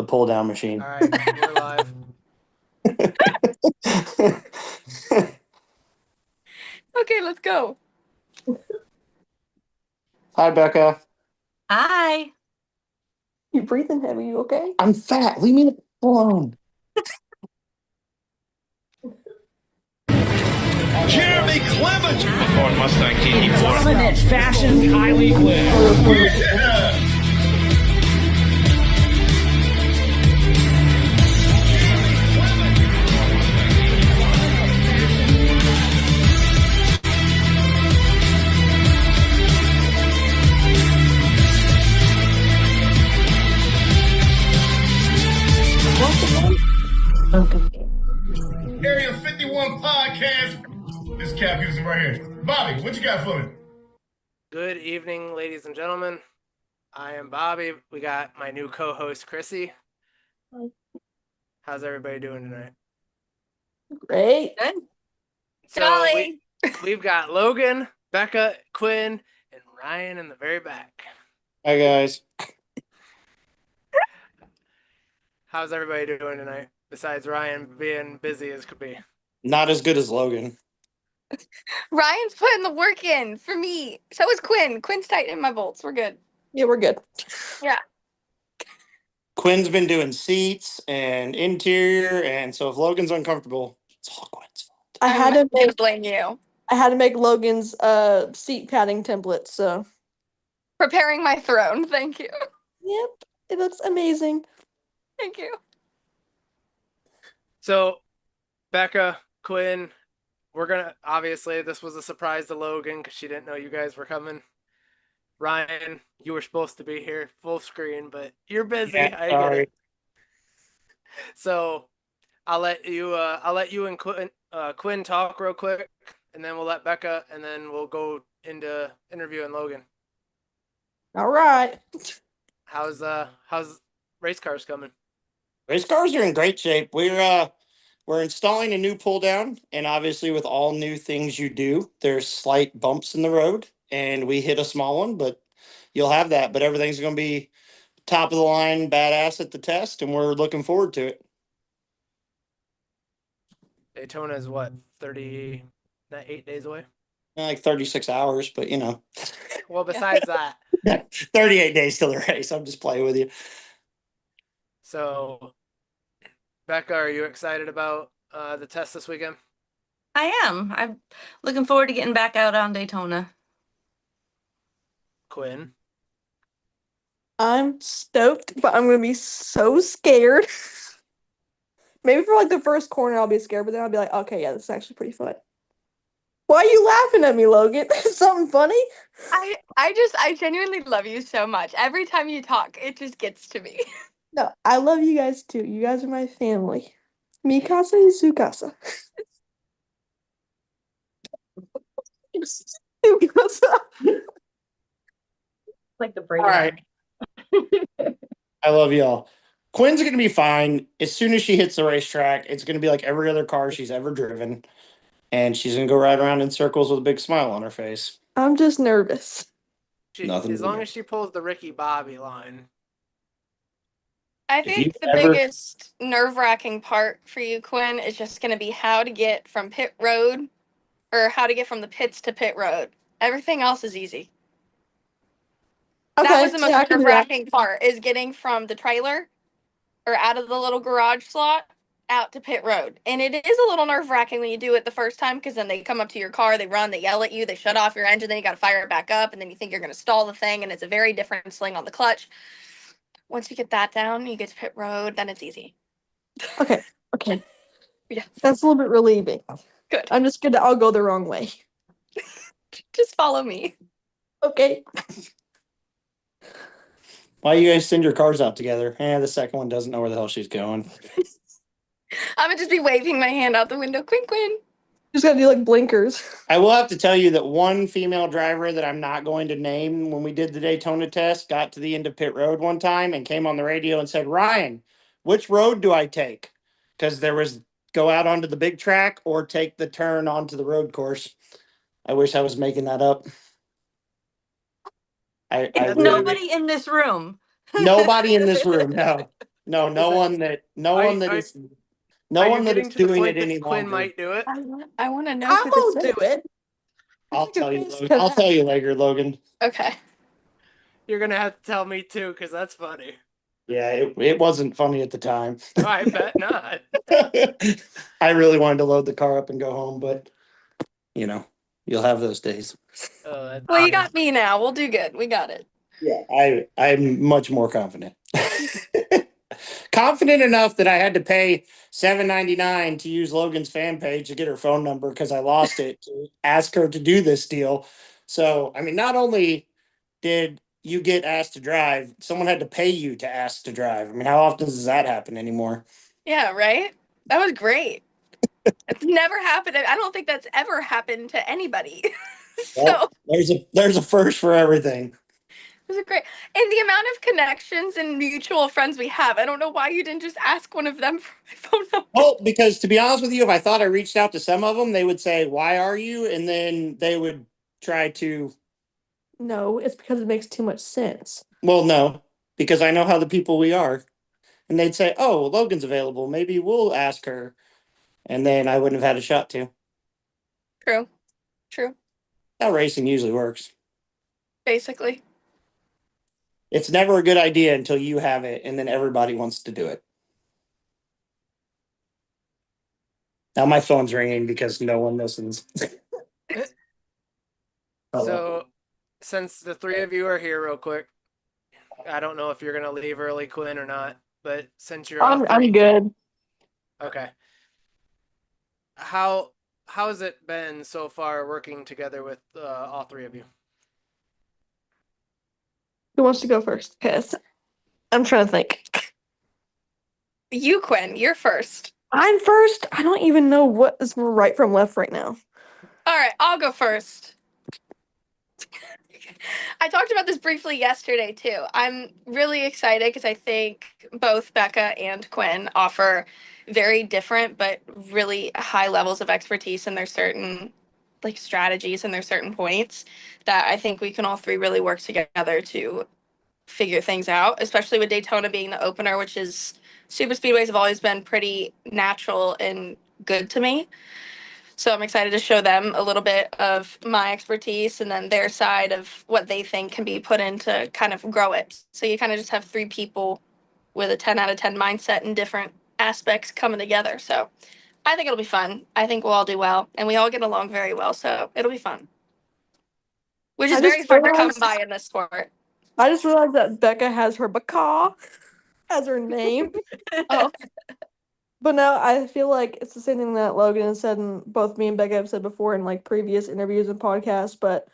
pull down machine. All right, we're live. Okay, let's go. Hi, Becca. Hi. You breathing heavy, you okay? I'm fat. Leave me alone. Jeremy Clements. Ford Mustang TT4. Dominant fashion, Kylie Glenn. Area 51 podcast. This Cap Houston right here. Bobby, what you got for me? Good evening, ladies and gentlemen. I am Bobby. We got my new co-host, Chrissy. Hi. How's everybody doing tonight? Great. Good. So we've got Logan, Becca, Quinn, and Ryan in the very back. Hi, guys. How's everybody doing tonight? Besides Ryan being busy as could be. Not as good as Logan. Ryan's putting the work in for me. So is Quinn. Quinn's tightening my bolts. We're good. Yeah, we're good. Yeah. Quinn's been doing seats and interior, and so if Logan's uncomfortable, it's all Quinn's fault. I had I'm to make blame you. Logan's seat padding template, so Preparing my throne. Thank you. yep. It looks amazing. Thank you. So, Becca, Quinn, obviously, this was a surprise to Logan because she didn't know you guys were coming. Ryan, you were supposed to be here full screen, but you're busy. Yeah, I get it. So, I'll let you and Quinn talk real quick, and then we'll let Becca, and then we'll go into interviewing Logan. All right. How's race cars coming? Race cars are in great shape. We're installing a new pull down, and obviously with all new things you do, there's slight bumps in the road, and we hit a small one, but you'll have that. But everything's going to be top of the line, badass at the test, and we're looking forward to it. Daytona is what, 8 days away? Like 36 hours, but Well, besides that. 38 days till the race. I'm just playing with you. So, Becca, are you excited about the test this weekend? I am. I'm looking forward to getting back out on Daytona. Quinn? I'm stoked, but I'm gonna be so scared. Maybe for like the first corner I'll be scared, but then I'll be like, okay, yeah, this is actually pretty fun. Why are you laughing at me, Logan? Something funny? I genuinely love you so much. Every time you talk, it just gets to me. No, I love you guys too. You guys are my family. Mi casa y su casa. Su casa. Like the brain. All right. I love y'all. Quinn's going to be fine. As soon as she hits the racetrack, it's going to be like every other car she's ever driven. And she's going to go right around in circles with a big smile on her face. I'm just nervous. Nothing as long as she pulls the Ricky Bobby line. I If think you've the ever- biggest nerve-wracking part for you, Quinn, is just going to be how to get from pit road or how to get from the pits to pit road. Everything else is easy. Okay, That was the most yeah, I can do that. nerve-wracking part, is getting from the trailer or out of the little garage slot out to pit road. And it is a little nerve-wracking when you do it the first time, because then they come up to your car, they run, they yell at you, they shut off your engine, then you got to fire it back up, and then you think you're going to stall the thing, and it's a very different sling on the clutch. Once you get that down, you get to pit road, then it's easy. Okay. Yeah. That's a little bit relieving. Good. I'll go the wrong way. Just follow me. Okay. Why you guys send your cars out together? The second one doesn't know where the hell she's going. I'm going to just be waving my hand out the window. Quinn, Quinn. Just gotta do like blinkers. I will have to tell you that one female driver that I'm not going to name, when we did the Daytona test, got to the end of pit road one time and came on the radio and said, Ryan, which road do I take? Because there was go out onto the big track or take the turn onto the road course. I wish I was making that up. Nobody in this room. Nobody in this room, no. No, no Is it- one that, no Are one you- that are- is, no Are one you that getting is to the doing point it any that Quinn longer. might do it? I want to know I who will this do is. it. I'll It's like tell a you, face Logan. I'll connect. tell you later, Logan. Okay. You're gonna have to tell me too, because that's funny. Yeah, it wasn't funny at the time. I bet not. I really wanted to load the car up and go home, but you know, you'll have those days. Oh, that's Well, you funny. got me now. We'll do good. We got it. Yeah, I'm much more confident. Confident enough that I had to pay $7.99 to use Logan's fan page to get her phone number because I lost it to ask her to do this deal. So, I mean, not only did you get asked to drive, someone had to pay you to ask to drive. I mean, how often does that happen anymore? Yeah, right? That was great. It's never happened. I don't think that's ever happened to anybody. So Well, there's a first for everything. it was a great, and the amount of connections and mutual friends we have. I don't know why you didn't just ask one of them for my phone number. Well, because to be honest with you, if I thought I reached out to some of them, they would say, "Why are you?" And then they would try to. No, it's because it makes too much sense. Well, no, because I know how the people we are, and they'd say, "Oh, Logan's available. Maybe we'll ask her," and then I wouldn't have had a shot to. True. True. How racing usually works. Basically. It's never a good idea until you have it, and then everybody wants to do it. Now my phone's ringing because no one listens. Oh, well. So, since the three of you are here, real quick, I don't know if you're gonna leave early, Quinn, or not. But since you're all I'm three, good. okay. How's it been so far working together with all three of you? Who wants to go first? Because I'm trying to think. You, Quinn, you're first. I'm first. I don't even know what is right from left right now. All right, I'll go first. I talked about this briefly yesterday too. I'm really excited because I think both Becca and Quinn offer very different but really high levels of expertise in their certain like strategies and their certain points that I think we can all three really work together to figure things out, especially with Daytona being the opener, which is super speedways have always been pretty natural and good to me. So I'm excited to show them a little bit of my expertise and then their side of what they think can be put in to kind of grow it. So you kind of just have three people with a 10 out of 10 mindset and different aspects coming together. So I think it'll be fun. I think we'll all do well and we all get along very well. So it'll be fun. Which is I very just hard to come realized- by in this sport. I just realized that Becca has her Baka as her name. Oh, But no, I feel like it's the same thing that Logan has said and both me and Becca have said before in like previous interviews and podcasts, but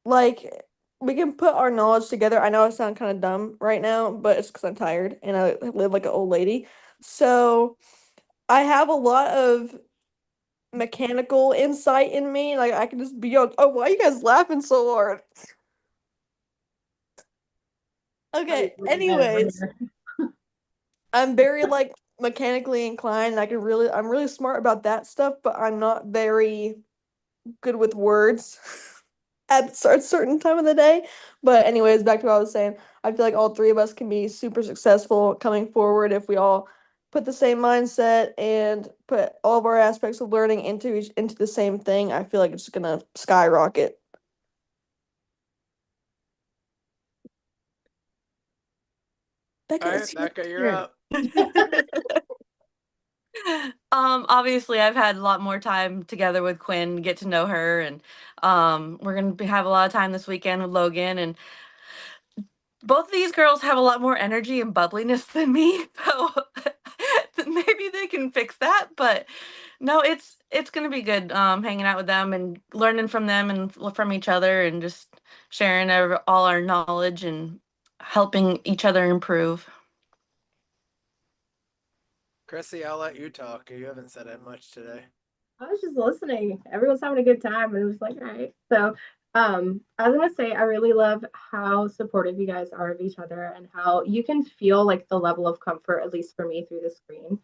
like we can put our knowledge together. I know I sound kind of dumb right now, but it's because I'm tired and I live like an old lady. So I have a lot of mechanical insight in me. Like I can just be like, oh, why are you guys laughing so hard? Okay, anyways. I'm very like mechanically inclined. And I'm really smart about that stuff, but I'm not very good with words at a certain time of the day. But anyways, back to what I was saying. I feel like all three of us can be super successful coming forward if we all put the same mindset and put all of our aspects of learning into the same thing. I feel like it's gonna skyrocket. Becca, All right, it's your Becca, you're turn. up. Obviously I've had a lot more time together with Quinn, get to know her, and we're gonna have a lot of time this weekend with Logan, and both of these girls have a lot more energy and bubbliness than me, so maybe they can fix that. But no, it's gonna be good hanging out with them and learning from them and from each other and just sharing all our knowledge and helping each other improve. Chrissy, I'll let you talk. You haven't said that much today. I was just listening. Everyone's having a good time, and it was like, all right. So, I was gonna say, I really love how supportive you guys are of each other, and how you can feel like the level of comfort, at least for me, through the screen.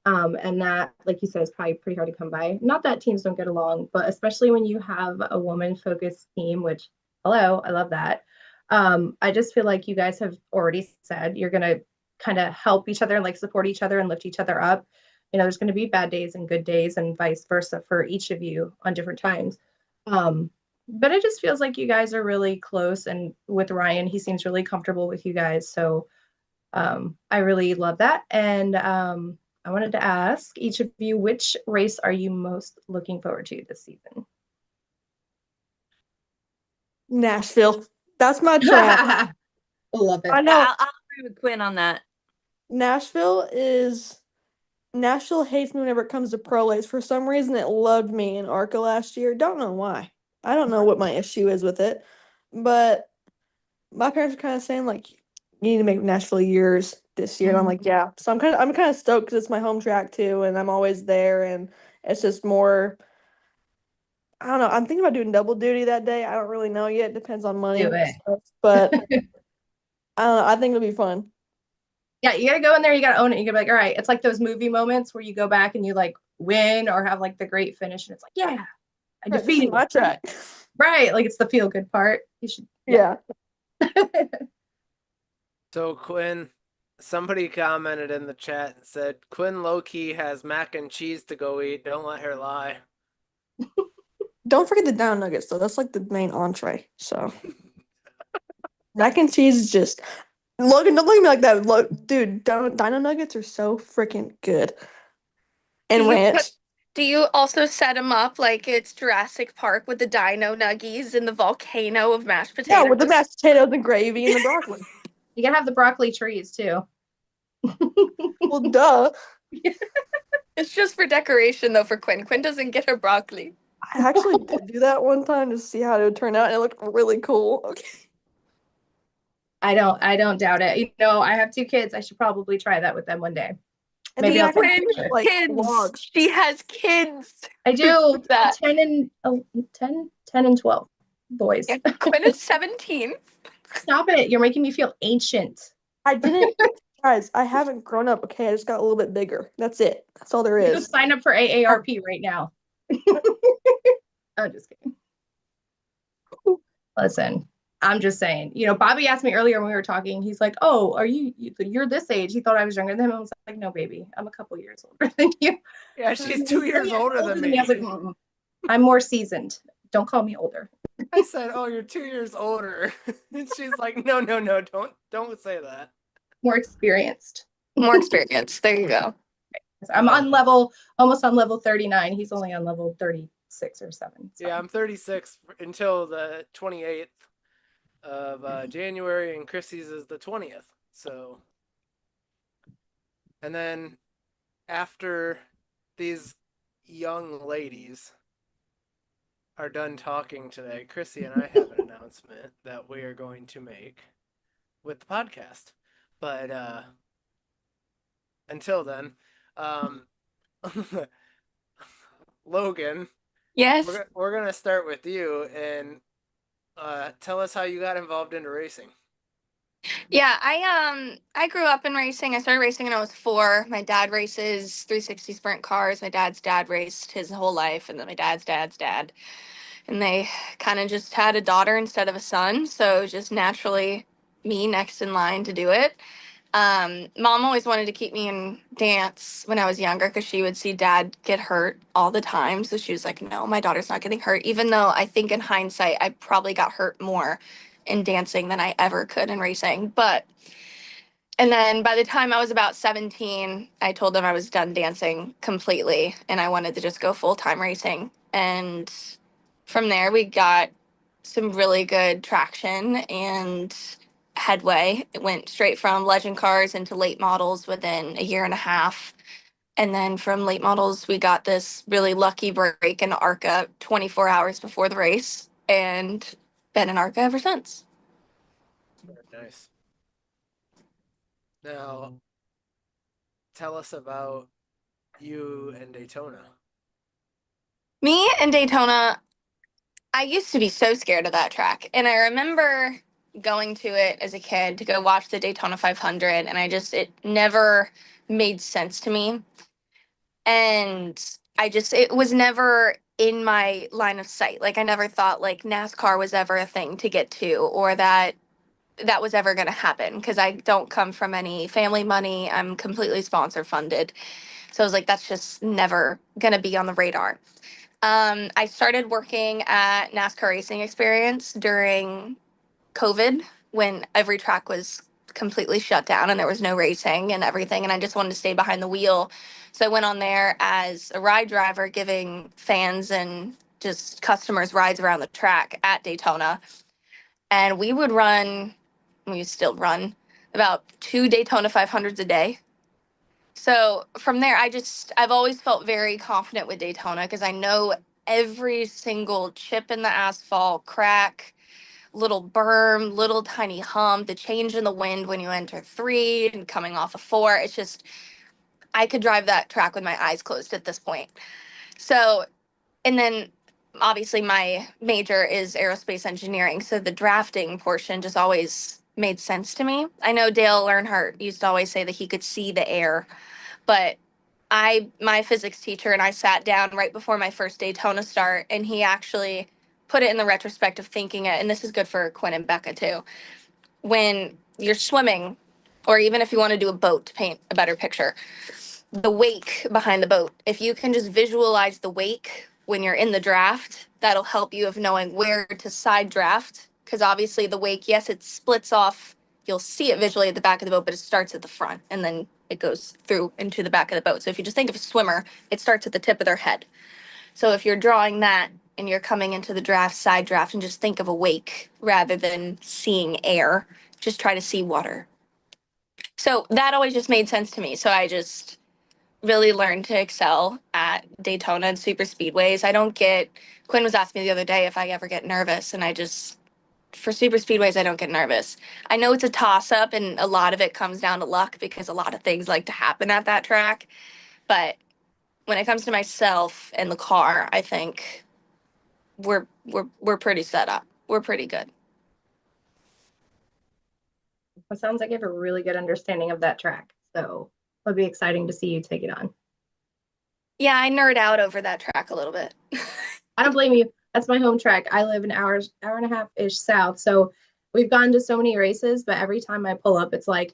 And that, like you said, is probably pretty hard to come by. Not that teams don't get along, but especially when you have a woman-focused team, which, hello, I love that. I just feel like you guys have already said you're gonna kind of help each other and like support each other and lift each other up. You know, there's going to be bad days and good days and vice versa for each of you on different times. But it just feels like you guys are really close. And with Ryan, he seems really comfortable with you guys. So I really love that. And I wanted to ask each of you, which race are you most looking forward to this season? Nashville. That's my track. Love it. I know. I'll agree with Quinn on that. Nashville hates me whenever it comes to pro race. For some reason, it loved me in ARCA last year. Don't know why. I don't know what my issue is with it, but my parents are kind of saying like, you need to make Nashville yours this year, and I'm like, yeah. So I'm kind of stoked because it's my home track too, and I'm always there, and it's just more. I don't know. I'm thinking about doing double duty that day. I don't really know yet. Depends on money, Do and it. stuff, but I don't know. I think it'll be fun. Yeah, you gotta go in there, you gotta own it. You gotta be like, all right, it's like those movie moments where you go back and you like win or have like the great finish, and it's like, yeah, I Right, this is defeated my track. right. Like it's the feel good part. You should Yeah. So Quinn, somebody commented in the chat and said Quinn low-key has mac and cheese to go eat. Don't let her lie. Don't forget the Dino Nuggets though. That's like the main entree. So mac and cheese is just Logan. Don't look at me like that. Look, dude, Dino Nuggets are so freaking good. And Do you ranch. put- Do you also set them up like it's Jurassic Park with the dino nuggies and the volcano of mashed potatoes? Yeah, with the mashed potatoes and gravy and the broccoli. You gotta have the broccoli trees too. Well, duh. It's just for decoration though for Quinn. Quinn doesn't get her broccoli. I actually did do that one time to see how it would turn out, and it looked really cool. Okay. I don't doubt it. You know, I have 2 kids. I should probably try that with them one day. And Maybe then I'll you take can a Quinn, picture. like kids. vlogs. She has kids. I do That. 10 and 12 boys. Yeah, Quinn is 17. Stop it. You're making me feel ancient. I didn't, guys. I haven't grown up. Okay, I just got a little bit bigger. That's it. That's all there You is. just sign up for AARP right now. I'm just kidding. Listen, I'm just saying. You know, Bobby asked me earlier when we were talking. He's like, "Oh, you're this age?" He thought I was younger than him. I was like, "No, baby, I'm a couple years older than you." Yeah, she's 2 years older than me. I was like, "I'm more seasoned. Don't call me older." I said, "Oh, you're 2 years older," and she's like, "No, don't say that." More experienced. More experience. There you go. I'm almost on level 39. He's only on level 36 or 7. So. Yeah, I'm 36 until the 28th of January, and Chrissy's is the 20th. So, and then after these young ladies are done talking today, Chrissy and I have an announcement that we are going to make with the podcast. But until then, Logan, Yes. we're gonna start with you and tell us how you got involved into racing. Yeah, I grew up in racing. I started racing when I was 4. My dad races 360 sprint cars. My dad's dad raced his whole life, and then my dad's dad. And they kind of just had a daughter instead of a son, so it was just naturally me next in line to do it. Mom always wanted to keep me in dance when I was younger because she would see dad get hurt all the time. So she was like, no, my daughter's not getting hurt. Even though I think in hindsight, I probably got hurt more in dancing than I ever could in racing. And then by the time I was about 17, I told them I was done dancing completely and I wanted to just go full-time racing. And from there, we got some really good traction and headway. It went straight from legend cars into late models within a year and a half. And then from late models, we got this really lucky break in ARCA 24 hours before the race and been in ARCA ever since. Very nice. Now, tell us about you and Daytona. Me and Daytona, I used to be so scared of that track. And I remember going to it as a kid to go watch the Daytona 500, and it never made sense to me. And it was never in my line of sight. Like, I never thought like NASCAR was ever a thing to get to, or that that was ever going to happen because I don't come from any family money. I'm completely sponsor funded. So I was like, that's just never going to be on the radar. I started working at NASCAR Racing Experience during COVID when every track was completely shut down and there was no racing and everything. And I just wanted to stay behind the wheel. So I went on there as a ride driver, giving fans and just customers rides around the track at Daytona. And we still run about 2 Daytona 500s a day. So from there, I've always felt very confident with Daytona because I know every single chip in the asphalt, crack, little berm, little tiny hump, the change in the wind when you enter 3 and coming off of 4. It's just, I could drive that track with my eyes closed at this point. So, and then obviously my major is aerospace engineering. So the drafting portion just always made sense to me. I know Dale Earnhardt used to always say that he could see the air, but my physics teacher and I sat down right before my first Daytona start, and he actually put it in the retrospective thinking it, and this is good for Quinn and Becca too. When you're swimming, or even if you want to do a boat to paint a better picture, the wake behind the boat, if you can just visualize the wake when you're in the draft, that'll help you of knowing where to side draft. Because obviously the wake, yes, it splits off. You'll see it visually at the back of the boat, but it starts at the front and then it goes through into the back of the boat. So if you just think of a swimmer, it starts at the tip of their head. So if you're drawing that and you're coming into the draft, side draft, and just think of a wake rather than seeing air, just try to see water. So that always just made sense to me. So I just really learned to excel at Daytona and super speedways. Quinn was asking me the other day if I ever get nervous, and for super speedways, I don't get nervous. I know it's a toss up and a lot of it comes down to luck because a lot of things like to happen at that track. But when it comes to myself and the car, I think we're pretty set up. We're pretty good. It sounds like you have a really good understanding of that track. So it'll be exciting to see you take it on. Yeah, I nerd out over that track a little bit. I don't blame you. That's my home track. I live an hour and a half-ish south. So we've gone to so many races, but every time I pull up, it's like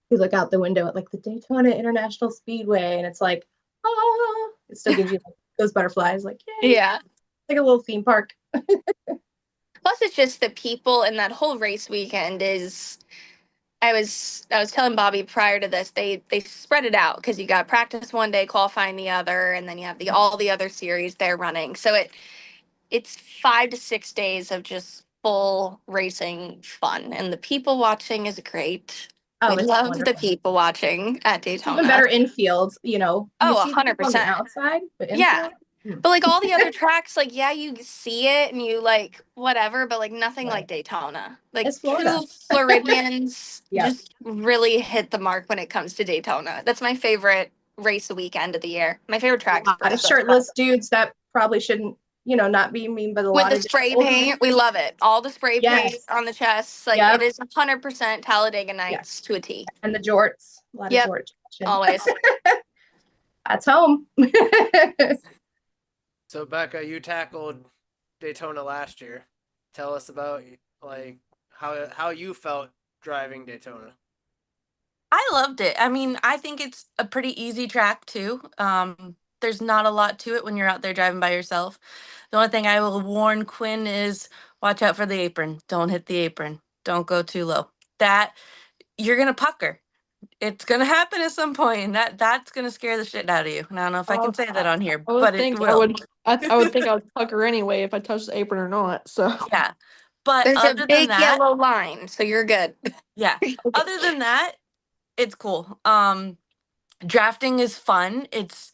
you look out the window at like the Daytona International Speedway, and it's like, oh, it still gives you like, those butterflies, like, yay. Yeah. It's like a little theme park. Plus, it's just the people, and that whole race weekend is. I was telling Bobby prior to this, they spread it out because you got practice one day, qualifying the other, and then you have all the other series they're running. So it's 5 to 6 days of just full racing fun, and the people watching is great. Oh, We it's love wonderful. the people watching at Daytona. Even better infield, you know. You Oh, see the people on 100%. the outside, but Yeah. infield. But like all the other tracks, like, yeah, you see it and you like whatever, but like nothing like Daytona. Like It's Florida. true Floridians Yeah. just really hit the mark when it comes to Daytona. That's my favorite race weekend of the year. My favorite track. A lot of shirtless dudes that probably shouldn't, you know, not be mean, but a With lot the of spray old paint, we love it. All the spray paint Yes. on the chests, like Yep. it is 100% Talladega Nights to a T. And the jorts, a lot Yep. of jorts. Always. That's home. So Becca, you tackled Daytona last year. Tell us about like how you felt driving Daytona. I loved it. I mean, I think it's a pretty easy track too. There's not a lot to it when you're out there driving by yourself. The only thing I will warn Quinn is watch out for the apron. Don't hit the apron. Don't go too low. That you're gonna pucker. It's gonna happen at some point, and that's gonna scare the shit out of you. And I don't know if I can say that on here, I would but think it will. I would think I would pucker anyway if I touched the apron or not. So Yeah. But There's other a big than that, yellow line, so you're good. yeah. Other than that, it's cool. Drafting is fun. It's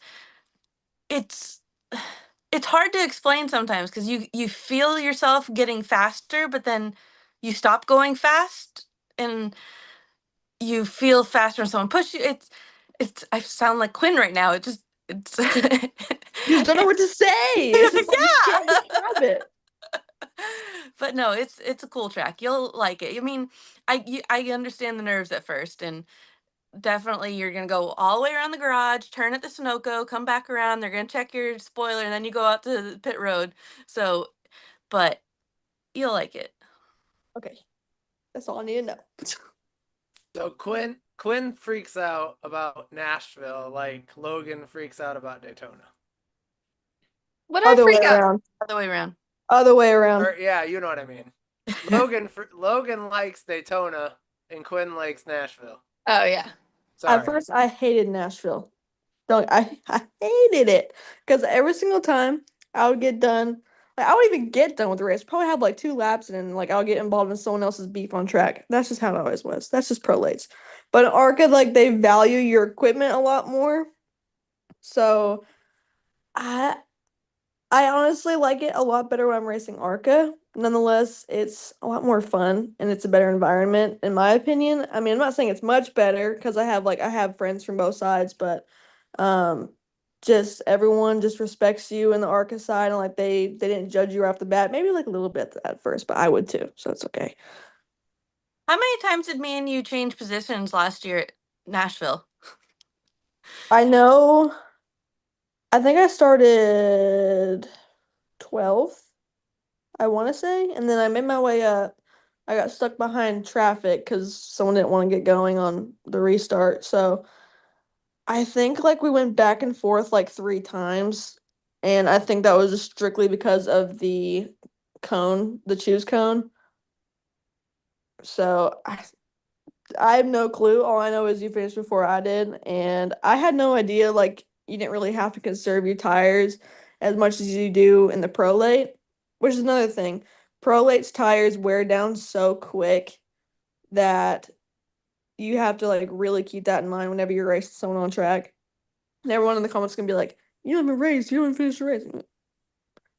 hard to explain sometimes because you feel yourself getting faster, but then you stop going fast and you feel faster when someone pushes you. I sound like Quinn right now. It's you just don't know what to say. It's just like, you can't describe it. But no, it's a cool track. You'll like it. I mean, I understand the nerves at first, and definitely you're gonna go all the way around the garage, turn at the Sunoco, come back around. They're gonna check your spoiler, and then you go out to the pit road. So, but you'll like it. Okay. That's all I need to know. So Quinn freaks out about Nashville like Logan freaks out about Daytona. What I Other way freak out? around. Other way around. Other way around. Or yeah, you know what I mean. Logan likes Daytona and Quinn likes Nashville. Oh yeah. Sorry. At first, I hated Nashville. I hated it because every single time I would get done, like I wouldn't even get done with the race. Probably have like 2 laps, and then like I'll get involved in someone else's beef on track. That's just how it always was. That's just pro lates. But in ARCA, like they value your equipment a lot more. So I honestly like it a lot better when I'm racing ARCA. Nonetheless, it's a lot more fun and it's a better environment, in my opinion. I mean, I'm not saying it's much better because I have friends from both sides, but just everyone just respects you in the ARCA side, and like they didn't judge you right off the bat. Maybe like a little bit at first, but I would too, so it's okay. How many times did me and you change positions last year at Nashville? I know. I think I started 12th, I want to say, and then I made my way up. I got stuck behind traffic because someone didn't want to get going on the restart. So I think like we went back and forth like 3 times, and I think that was just strictly because of the cone, the choose cone. So I have no clue. All I know is you finished before I did, and I had no idea like you didn't really have to conserve your tires as much as you do in the pro late, which is another thing. Pro late's tires wear down so quick that you have to like really keep that in mind whenever you're racing someone on track. And everyone in the comments is gonna be like, "You haven't raced. You haven't finished the race."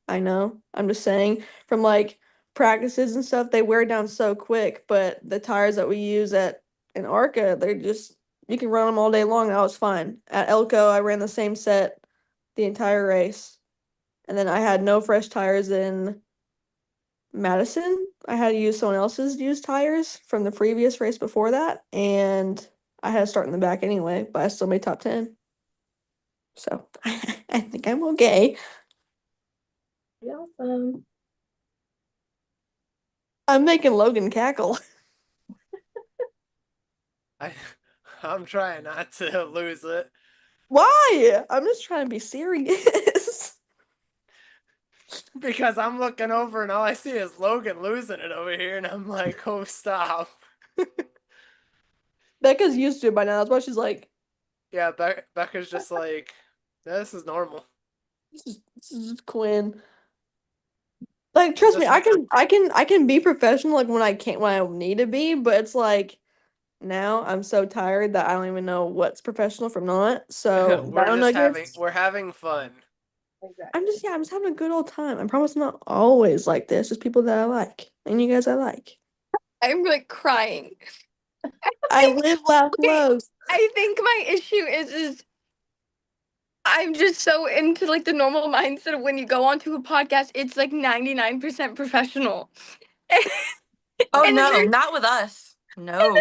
I know. I'm just saying from like practices and stuff, they wear down so quick, but the tires that we use at an ARCA, they're just you can run them all day long. That was fine. At Elko, I ran the same set the entire race. And then I had no fresh tires in Madison. I had to use someone else's used tires from the previous race before that, and I had to start in the back anyway, but I still made top 10. So I think I'm okay. Awesome. I'm making Logan cackle. I'm trying not to lose it. Why? I'm just trying to be serious. Because I'm looking over and all I see is Logan losing it over here, and I'm like, oh, stop. Becca's used to it by now. That's why she's like, Yeah, Becca's just like, this is normal. this is Quinn. Like, trust me, I can be professional like when I need to be, but it's like now I'm so tired that I don't even know what's professional from not. So we're having fun. I'm just having a good old time. I promise I'm not always like this. Just people that I like. And you guys I like. I'm like crying. I live, laugh, love. I think my issue is I'm just so into like the normal mindset of when you go onto a podcast, it's like 99% professional. Oh And no, there's- not with us. No.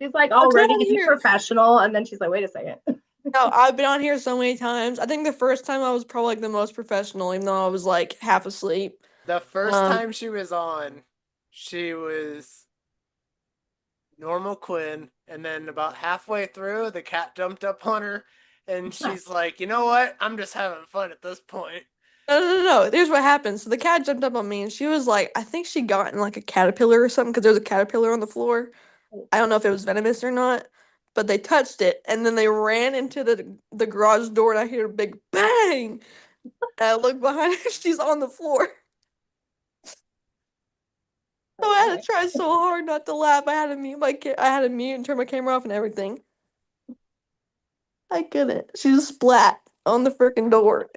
She's like all I'll ready tell to be you. professional, and then she's like, wait a second. No, I've been on here so many times. I think the first time I was probably like the most professional, even though I was like half asleep. The first Um, time she was on, she was normal Quinn, and then about halfway through, the cat jumped up on her, and she's like, you know what? I'm just having fun at this point. No. Here's what happened. So the cat jumped up on me, and she was like, I think she got in like a caterpillar or something because there was a caterpillar on the floor. I don't know if it was venomous or not, but they touched it, and then they ran into the garage door, and I hear a big bang. And I look behind her, she's on the floor. So I had to try so hard not to laugh. I had to mute and turn my camera off and everything. I couldn't. She just splat on the freaking door.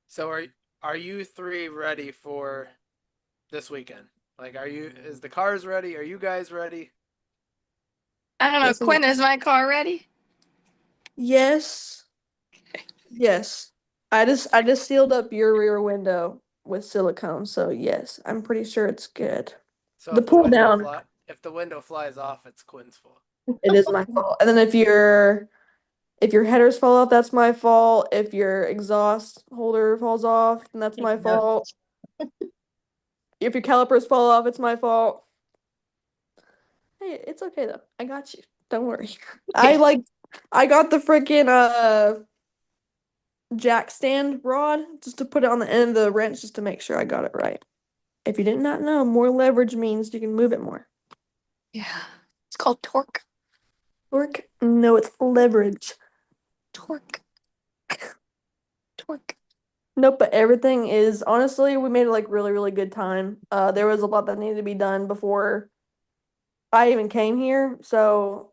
So are you 3 ready for this weekend? Like, is the cars ready? Are you guys ready? I don't know, Listen- Quinn, is my car ready? Yes. Yes. I just sealed up your rear window with silicone, so yes, I'm pretty sure it's good. So The if pull window down. if the window flies off, it's Quinn's fault. It is my fault. And then if your headers fall off, that's my fault. If your exhaust holder falls off, then that's my Yeah. fault. If your calipers fall off, it's my fault. Hey, it's okay though. I got you. Don't worry. I got the freaking jack stand rod just to put it on the end of the wrench just to make sure I got it right. If you did not know, more leverage means you can move it more. Yeah. It's called torque. Torque? No, it's leverage. Torque. Torque. Nope, but everything is honestly, we made like really, really good time. There was a lot that needed to be done before I even came here, so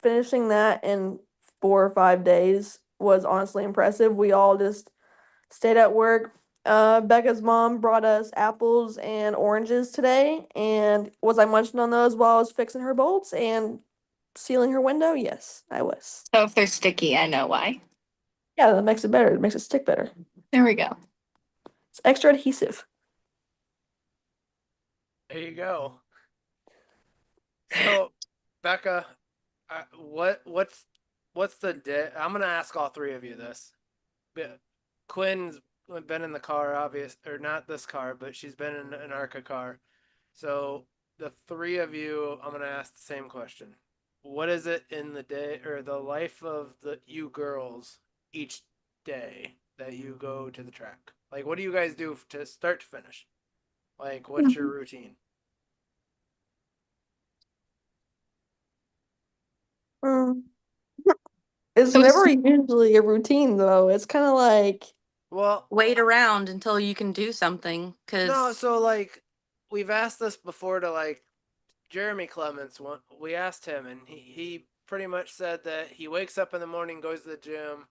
finishing that in 4 or 5 days was honestly impressive. We all just stayed at work. Becca's mom brought us apples and oranges today, and was I munching on those while I was fixing her bolts and sealing her window? Yes, I was. So if they're sticky, I know why. Yeah, that makes it better. It makes it stick better. There we go. It's extra adhesive. There you go. So, Becca, what's the day? I'm gonna ask all three of you this. Quinn's been in the car, or not this car, but she's been in an ARCA car. So the three of you, I'm gonna ask the same question. What is it in the day or the life of you girls each day that you go to the track? Like, what do you guys do to start to finish? Like, what's your routine? Um, it's So never usually a routine though. It's kind of like Well, Wait around until you can do something. no, so like we've asked this before to like Jeremy Clements. We asked him, and he pretty much said that he wakes up in the morning, goes to the gym,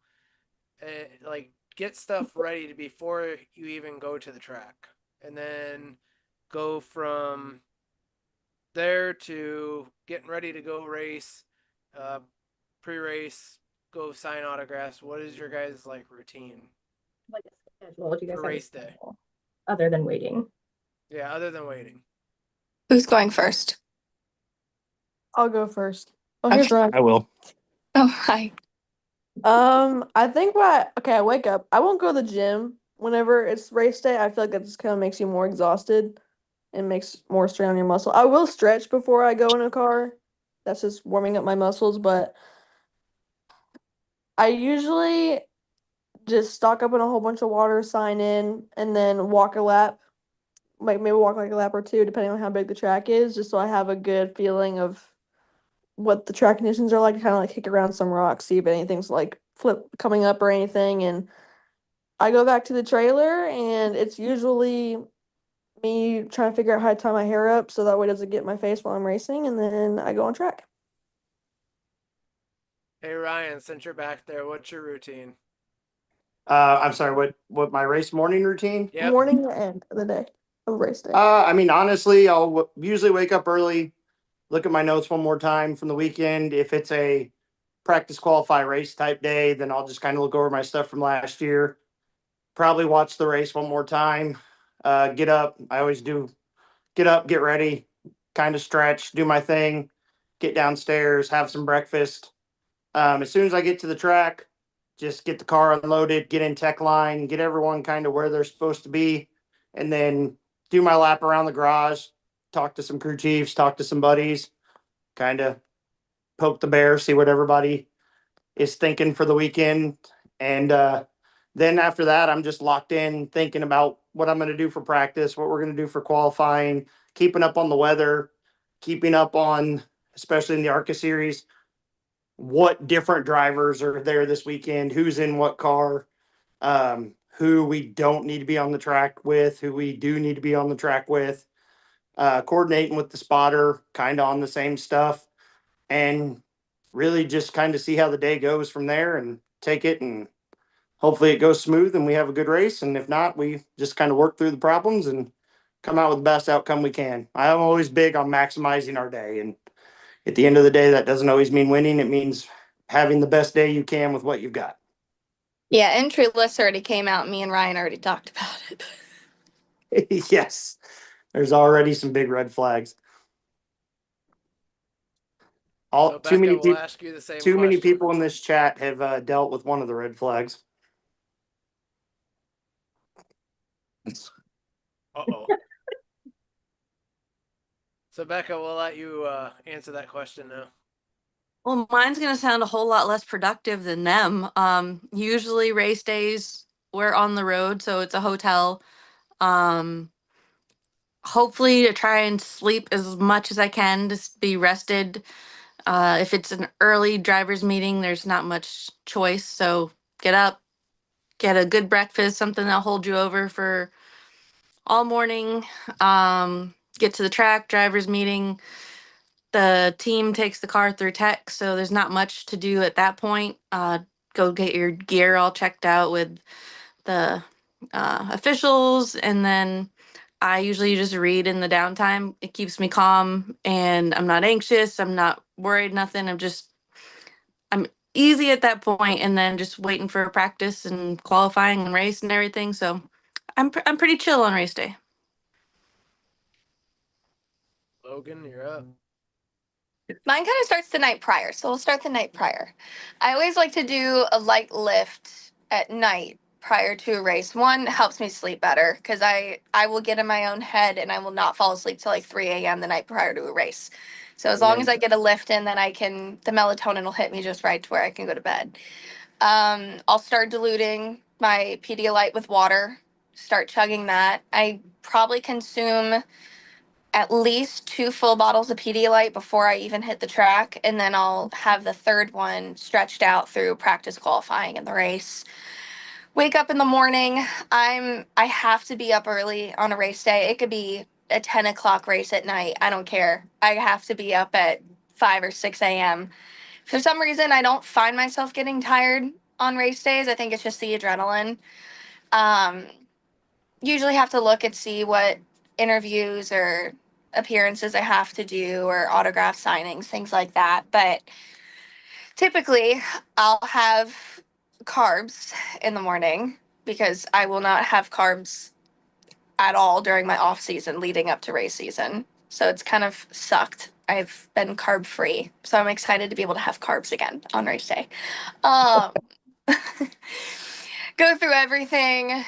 and like get stuff ready to before you even go to the track, and then go from there to getting ready to go race, pre-race, go sign autographs. What is your guys' like routine Like a schedule. Do you guys for have a race day? schedule other than waiting? Yeah, other than waiting. who's going first? I'll go first. Oh, here's Okay. Ryan. I will. Oh, hi. I think I wake up. I won't go to the gym whenever it's race day. I feel like that just kind of makes you more exhausted and makes more strain on your muscle. I will stretch before I go in a car. That's just warming up my muscles, but I usually just stock up on a whole bunch of water, sign in, and then walk a lap. Like maybe walk like a lap or two, depending on how big the track is, just so I have a good feeling of what the track conditions are like, kind of like kick around some rocks, see if anything's like flip coming up or anything. And I go back to the trailer, and it's usually me trying to figure out how to tie my hair up so that way it doesn't get in my face while I'm racing, and then I go on track. Hey Ryan, since you're back there, what's your routine? I'm sorry, what my race morning routine? Yep. Morning and end of the day of race day. I mean, honestly, I'll usually wake up early, look at my notes one more time from the weekend. If it's a practice qualify race type day, then I'll just kind of look over my stuff from last year. Probably watch the race one more time. Get up. I always do get up, get ready, kind of stretch, do my thing, get downstairs, have some breakfast. As soon as I get to the track, just get the car unloaded, get in tech line, get everyone kind of where they're supposed to be, and then do my lap around the garage, talk to some crew chiefs, talk to some buddies, kind of poke the bear, see what everybody is thinking for the weekend. And then after that, I'm just locked in thinking about what I'm going to do for practice, what we're going to do for qualifying, keeping up on the weather, keeping up on, especially in the ARCA series, what different drivers are there this weekend, who's in what car, who we don't need to be on the track with, who we do need to be on the track with, coordinating with the spotter, kind of on the same stuff, and really just kind of see how the day goes from there and take it, and hopefully it goes smooth and we have a good race. And if not, we just kind of work through the problems and come out with the best outcome we can. I'm always big on maximizing our day, and at the end of the day, that doesn't always mean winning. It means having the best day you can with what you've got. Yeah, entry list already came out. Me and Ryan already talked about it. Yes, there's already some big red flags. So Too many Becca will people. ask you the same Too many question. people in this chat have dealt with one of the red flags. Uh-oh. So Becca, we'll let you answer that question now. Well, mine's gonna sound a whole lot less productive than them. Usually race days we're on the road, so it's a hotel. Um, Hopefully to try and sleep as much as I can to be rested. If it's an early driver's meeting, there's not much choice, so get up, get a good breakfast, something that'll hold you over for all morning. Get to the track, driver's meeting. The team takes the car through tech, so there's not much to do at that point. Go get your gear all checked out with the officials, and then I usually just read in the downtime. It keeps me calm, and I'm not anxious. I'm not worried. Nothing. I'm easy at that point, and then just waiting for practice and qualifying and race and everything. So I'm pretty chill on race day. Logan, you're up. Mine kind of starts the night prior, so we'll start the night prior. I always like to do a light lift at night prior to a race. One, helps me sleep better because I will get in my own head and I will not fall asleep till like 3 a.m. the night prior to a race. So as long as I get a lift in, then the melatonin will hit me just right to where I can go to bed. I'll start diluting my Pedialyte with water, start chugging that. I probably consume at least 2 full bottles of Pedialyte before I even hit the track, and then I'll have the third one stretched out through practice qualifying and the race. Wake up in the morning. I have to be up early on a race day. It could be a 10 o'clock race at night. I don't care. I have to be up at 5 or 6 a.m. For some reason, I don't find myself getting tired on race days. I think it's just the adrenaline. Um, Usually have to look and see what interviews or appearances I have to do or autograph signings, things like that. But typically, I'll have carbs in the morning because I will not have carbs at all during my off season leading up to race season. So it's kind of sucked. I've been carb free. So I'm excited to be able to have carbs again on race day. Um, go through everything.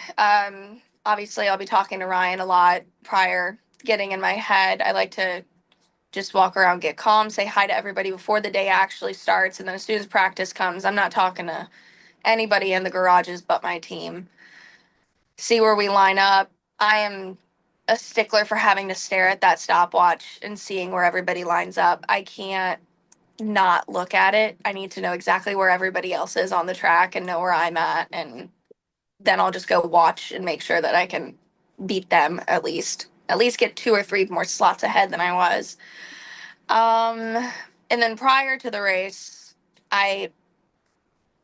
Obviously, I'll be talking to Ryan a lot prior, getting in my head. I like to just walk around, get calm, say hi to everybody before the day actually starts. And then as soon as practice comes, I'm not talking to anybody in the garages but my team. See where we line up. I am a stickler for having to stare at that stopwatch and seeing where everybody lines up. I can't not look at it. I need to know exactly where everybody else is on the track and know where I'm at, and then I'll just go watch and make sure that I can beat them at least get 2 or 3 more slots ahead than I was. And then prior to the race, I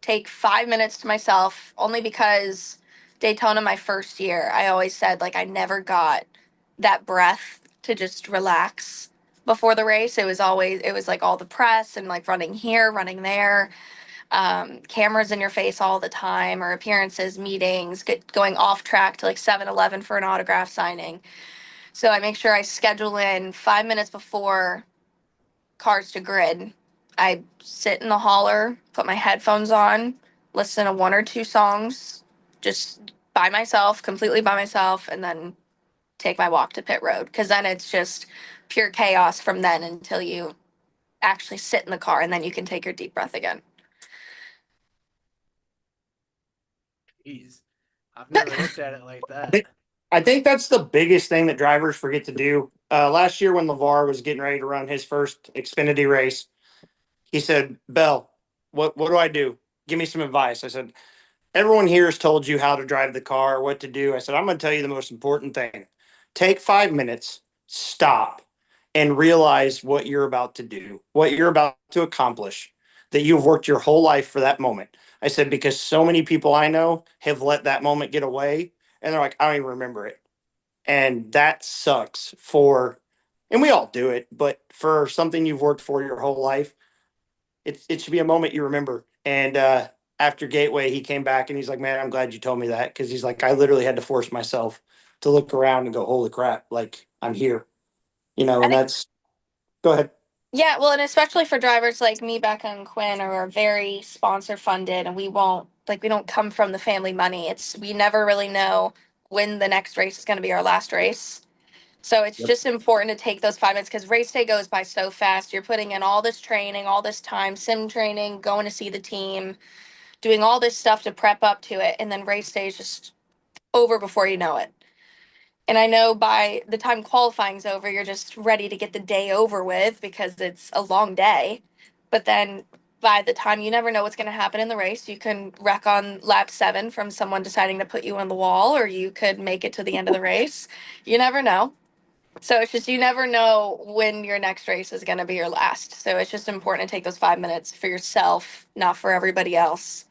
take 5 minutes to myself only because Daytona, my first year, I always said like I never got that breath to just relax before the race. It was like all the press and like running here, running there, cameras in your face all the time, or appearances, meetings, going off track to like 7-Eleven for an autograph signing. So I make sure I schedule in 5 minutes before cars to grid. I sit in the hauler, put my headphones on, listen to 1 or 2 songs, just by myself, completely by myself, and then take my walk to pit road. Because then it's just pure chaos from then until you actually sit in the car, and then you can take your deep breath again. Jeez. I've never looked at it like that. I think that's the biggest thing that drivers forget to do. Last year when LeVar was getting ready to run his first Xfinity race, he said, "Bell, what do I do? Give me some advice." I said, "Everyone here has told you how to drive the car, what to do." I said, "I'm going to tell you the most important thing. Take 5 minutes, stop, and realize what you're about to do, what you're about to accomplish, that you've worked your whole life for that moment." I said, because so many people I know have let that moment get away, and they're like, "I don't even remember it." And that sucks and we all do it, but for something you've worked for your whole life, it should be a moment you remember. And after Gateway, he came back and he's like, "Man, I'm glad you told me that." Because he's like, "I literally had to force myself to look around and go, holy crap, like I'm here." And that's, go ahead. Yeah, well, and especially for drivers like me, Becca, and Quinn, who are very sponsor funded, and we don't come from the family money. We never really know when the next race is going to be our last race. So it's Yep. just important to take those 5 minutes because race day goes by so fast. You're putting in all this training, all this time, sim training, going to see the team, doing all this stuff to prep up to it. And then race day is just over before you know it. And I know by the time qualifying's over, you're just ready to get the day over with because it's a long day. But then by the time you never know what's going to happen in the race, you can wreck on lap 7 from someone deciding to put you on the wall, or you could make it to the end of the race. You never know. So it's just you never know when your next race is going to be your last. So it's just important to take those 5 minutes for yourself, not for everybody else.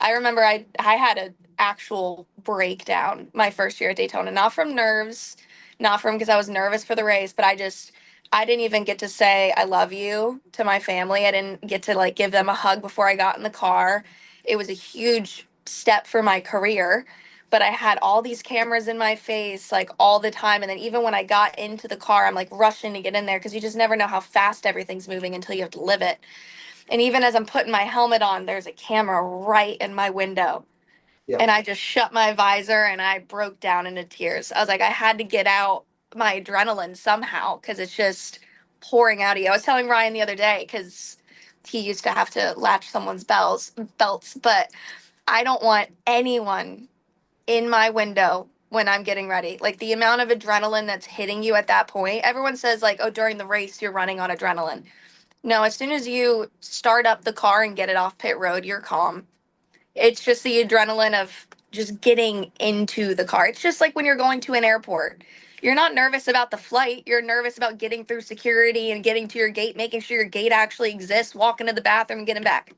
I remember I had an actual breakdown my first year at Daytona, not from nerves, not from because I was nervous for the race, but I didn't even get to say I love you to my family. I didn't get to like give them a hug before I got in the car. It was a huge step for my career, but I had all these cameras in my face like all the time, and then even when I got into the car, I'm like rushing to get in there because you just never know how fast everything's moving until you have to live it. And even as I'm putting my helmet on, there's a camera right in my window. Yeah. And I just shut my visor and I broke down into tears. I was like, I had to get out my adrenaline somehow because it's just pouring out of you. I was telling Ryan the other day because he used to have to latch someone's belts, but I don't want anyone in my window when I'm getting ready. Like the amount of adrenaline that's hitting you at that point. Everyone says like, oh, during the race, you're running on adrenaline. No, as soon as you start up the car and get it off pit road, you're calm. It's just the adrenaline of just getting into the car. It's just like when you're going to an airport. You're not nervous about the flight. You're nervous about getting through security and getting to your gate, making sure your gate actually exists, walking to the bathroom and getting back.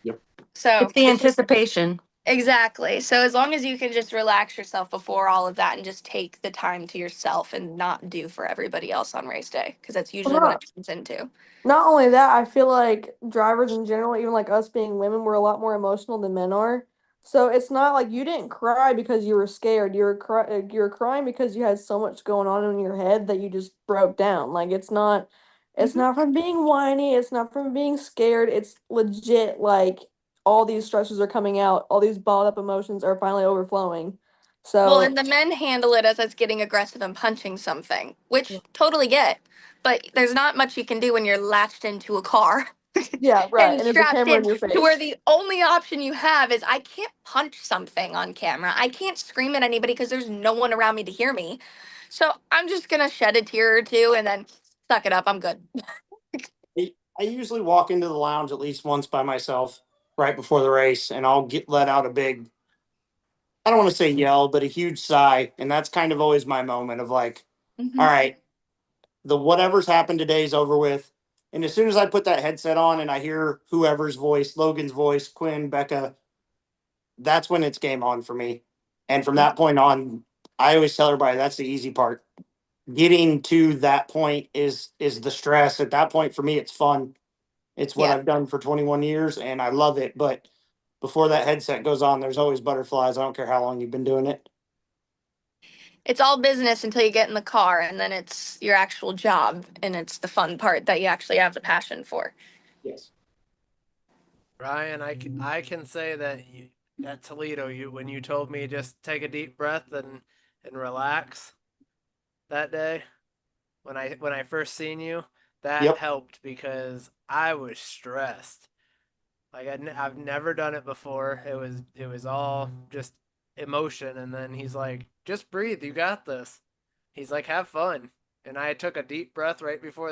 Yep. So It's the it's just- anticipation. exactly. So as long as you can just relax yourself before all of that and just take the time to yourself and not do for everybody else on race day, because that's usually what it turns into. Not only that, I feel like drivers in general, even like us being women, we're a lot more emotional than men are. So it's not like you didn't cry because you were scared. You're crying because you had so much going on in your head that you just broke down. Like it's not from being whiny, it's not from being scared. It's legit like all these stresses are coming out, all these balled up emotions are finally overflowing. So Well, and the men handle it as us getting aggressive and punching something, which totally get. But there's not much you can do when you're latched into a car yeah, right. and And there's a strapped camera in in your face. to where the only option you have is I can't punch something on camera. I can't scream at anybody because there's no one around me to hear me. So I'm just gonna shed a tear or two and then suck it up. I'm good. I usually walk into the lounge at least once by myself right before the race, and I'll let out a big, I don't want to say yell, but a huge sigh. And that's kind of always my moment of like, Mhm. all right, the whatever's happened today is over with. And as soon as I put that headset on and I hear whoever's voice, Logan's voice, Quinn, Becca, that's when it's game on for me. And from that point on, I always tell everybody that's the easy part. Getting to that point is the stress. At that point for me, it's fun. It's what Yeah. I've done for 21 years and I love it. But before that headset goes on, there's always butterflies. I don't care how long you've been doing it. It's all business until you get in the car, and then it's your actual job, and it's the fun part that you actually have the passion for. Yes. Ryan, I can say that at Toledo, when you told me just take a deep breath and relax that day, when I first seen you, that Yep. helped because I was stressed. Like I've never done it before. It was all just emotion, and then he's like, "Just breathe. You got this." He's like, "Have fun." And I took a deep breath right before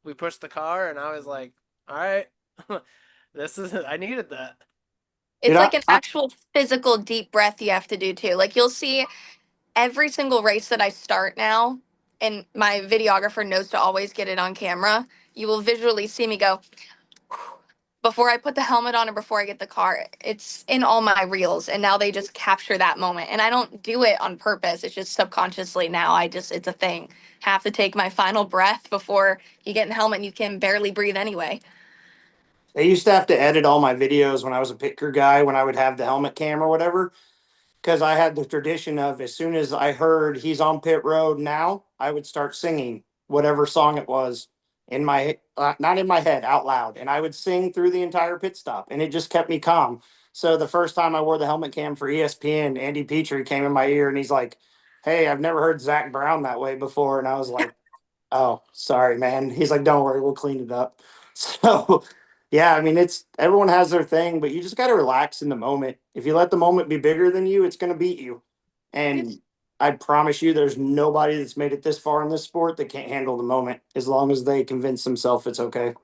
we pushed the car, and I was like, "All right, I needed that." It's Did like an actual physical deep breath you have to do too. Like you'll see every single race that I start now, and my videographer knows to always get it on camera. You will visually see me go before I put the helmet on or before I get the car. It's in all my reels, and now they just capture that moment. And I don't do it on purpose. It's just subconsciously now. It's a thing. Have to take my final breath before you get in the helmet and you can barely breathe anyway. I used to have to edit all my videos when I was a pit crew guy, when I would have the helmet cam or whatever, because I had the tradition of as soon as I heard he's on pit road now, I would start singing whatever song it was in my, not in my head, out loud. And I would sing through the entire pit stop and it just kept me calm. So the first time I wore the helmet cam for ESPN, Andy Petrie came in my ear and he's like, "Hey, I've never heard Zach Brown that way before." And I was like, "Oh, sorry, man." He's like, "Don't worry, we'll clean it up." So yeah, I mean, it's everyone has their thing, but you just got to relax in the moment. If you let the moment be bigger than you, it's going to beat you. And I promise you, there's nobody that's made it this far in this sport that can't handle the moment as long as they convince themselves it's okay.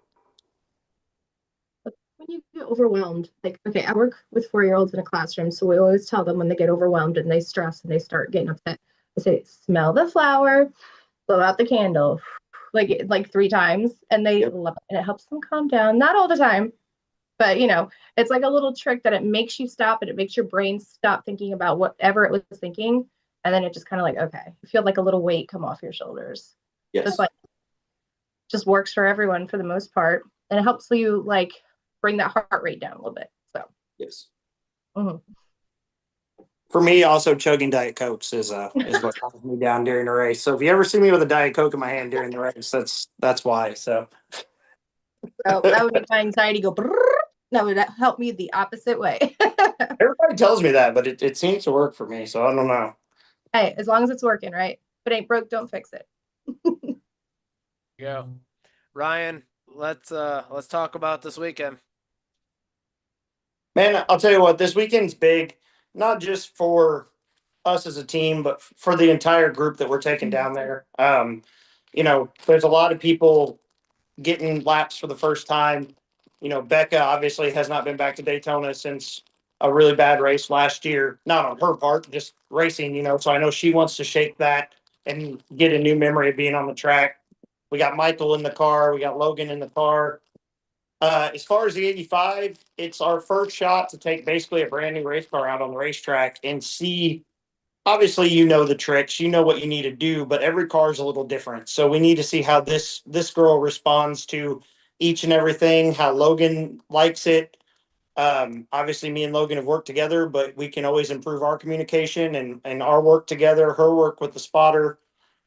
When you get overwhelmed, like, okay, I work with 4-year-olds in a classroom, so we always tell them when they get overwhelmed and they stress and they start getting upset, I say, smell the flower, blow out the candle, like 3 times, and they Yep. love it, and it helps them calm down. Not all the time, but it's like a little trick that it makes you stop and it makes your brain stop thinking about whatever it was thinking, and then it just kind of like, okay, you feel like a little weight come off your shoulders. Yes. Just like, just works for everyone for the most part, and it helps you like bring that heart rate down a little bit. So Yes. mhm. For me, also chugging Diet Cokes is what calms me down during the race. So if you ever see me with a Diet Coke in my hand during the race, that's why. So So that would make my anxiety go. Brrr. That would help me the opposite way. everybody tells me that, but it seems to work for me. So I don't know. Hey, as long as it's working, right? If it ain't broke, don't fix it. Go. Ryan, let's talk about this weekend. Man, I'll tell you what, this weekend's big, not just for us as a team, but for the entire group that we're taking down there. There's a lot of people getting laps for the first time. Becca obviously has not been back to Daytona since a really bad race last year. Not on her part, just racing, so I know she wants to shake that and get a new memory of being on the track. We got Michael in the car, we got Logan in the car. As far as the 85, it's our first shot to take basically a brand new race car out on the racetrack and see. Obviously, the tricks, you know what you need to do, but every car is a little different. So we need to see how this girl responds to each and everything, how Logan likes it. Obviously, me and Logan have worked together, but we can always improve our communication and our work together, her work with the spotter.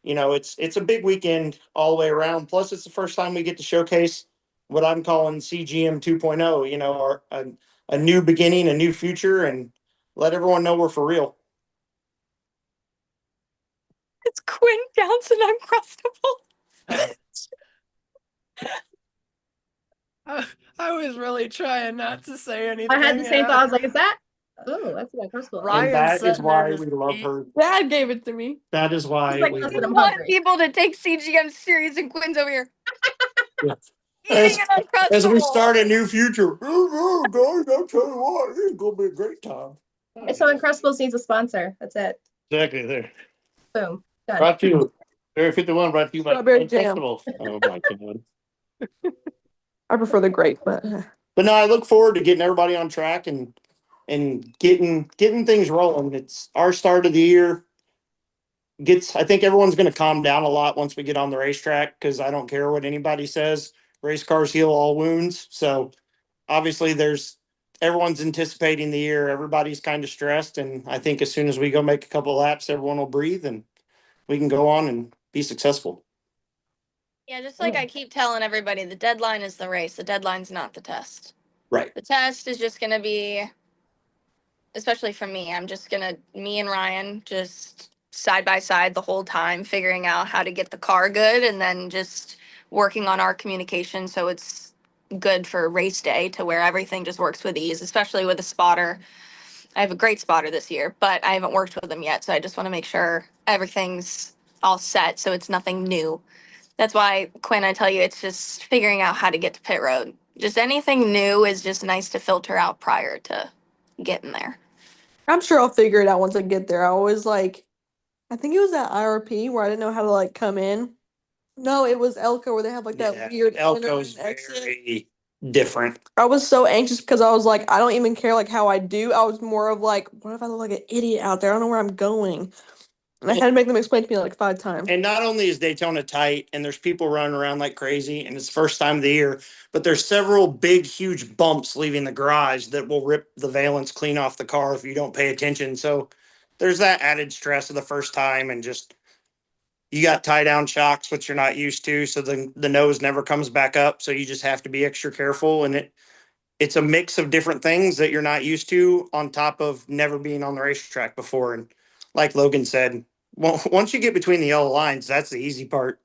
It's a big weekend all the way around. Plus, it's the first time we get to showcase what I'm calling CGM 2.0, a new beginning, a new future, and let everyone know we're for real. It's Quinn Downson Uncrustable. I was really trying not to say anything. I had the same thought. I was like, is that? Oh, that's my crystal. Ryan And that said is why there's we love eight- her. Dad gave it to me. That is why He's like, we listen, love I'm I want hungry. people to take CGM serious and Quinn's over here her. eating an Uncrustable. As we start a new future. Oh, guys, I'll tell you what, it's going to be a great time. So Uncrustables needs a sponsor. That's it. Exactly there. Boom. Done. Brought to you. Area 51 brought to you by Strawberry jam. Uncrustables. Oh my god. I prefer the grape, but But no, I look forward to getting everybody on track and getting things rolling. It's our start of the year. I think everyone's going to calm down a lot once we get on the racetrack because I don't care what anybody says. Race cars heal all wounds. So obviously everyone's anticipating the year. Everybody's kind of stressed. And I think as soon as we go make a couple laps, everyone will breathe and we can go on and be successful. Yeah, just like I keep telling everybody, the deadline is the race. The deadline's not the test. Right. The test is just going to be, especially for me, me and Ryan just side by side the whole time, figuring out how to get the car good and then just working on our communication so it's good for race day to where everything just works with ease, especially with a spotter. I have a great spotter this year, but I haven't worked with him yet. So I just want to make sure everything's all set so it's nothing new. That's why, Quinn, I tell you, it's just figuring out how to get to pit road. Just anything new is just nice to filter out prior to getting there. I'm sure I'll figure it out once I get there. I think it was at IRP where I didn't know how to come in. No, it was Elko where they have that weird Elko's exit. very different. I was so anxious because I was like, I don't even care how I do. I was more of what if I look like an idiot out there? I don't know where I'm going. And I had to make them explain to me 5 times. And not only is Daytona tight and there's people running around like crazy and it's the first time of the year, but there's several big, huge bumps leaving the garage that will rip the valence clean off the car if you don't pay attention. So there's that added stress of the first time and just you got tie down shocks, which you're not used to. So the nose never comes back up. So you just have to be extra careful. And it's a mix of different things that you're not used to on top of never being on the racetrack before. And like Logan said, well, once you get between the yellow lines, that's the easy part.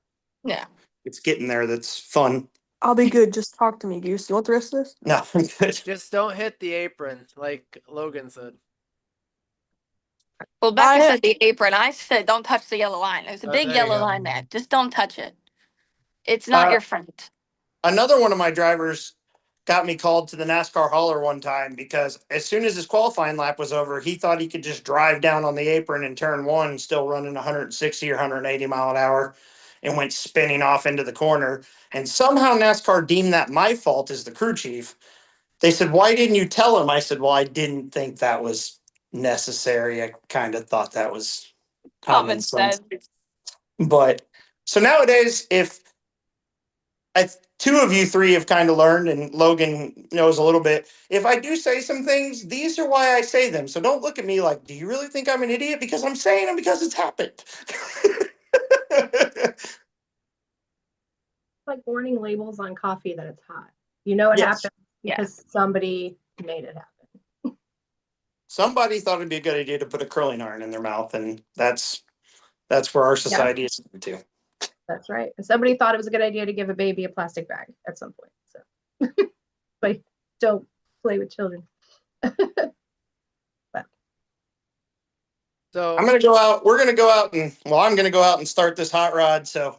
Yeah. It's getting there that's fun. I'll be good. Just talk to me, Goose. You want the rest of this? No, I'm good. Just don't hit the apron, like Logan said. Well, Becca I- said the apron. I said don't touch the yellow line. There's a Oh, big there you yellow go. line there. Just don't touch it. It's not Uh, your friend. Another one of my drivers got me called to the NASCAR hauler one time because as soon as his qualifying lap was over, he thought he could just drive down on the apron in turn one, still running 160 or 180 mile an hour, and went spinning off into the corner. And somehow NASCAR deemed that my fault as the crew chief. They said, "Why didn't you tell him?" I said, "Well, I didn't think that was necessary. I kind of thought that was common sense." But so nowadays, if two of you three have kind of learned, and Logan knows a little bit, if I do say some things, these are why I say them. So don't look at me like, do you really think I'm an idiot? Because I'm saying them because it's happened. Like warning labels on coffee that it's hot. You know it Yes. happened because somebody made it happen. Somebody thought it'd be a good idea to put a curling iron in their mouth, and that's where our society is to. That's right. And somebody thought it was a good idea to give a baby a plastic bag at some point. So, but don't play with children. So I'm gonna go out. We're gonna go out and I'm gonna go out and start this hot rod. So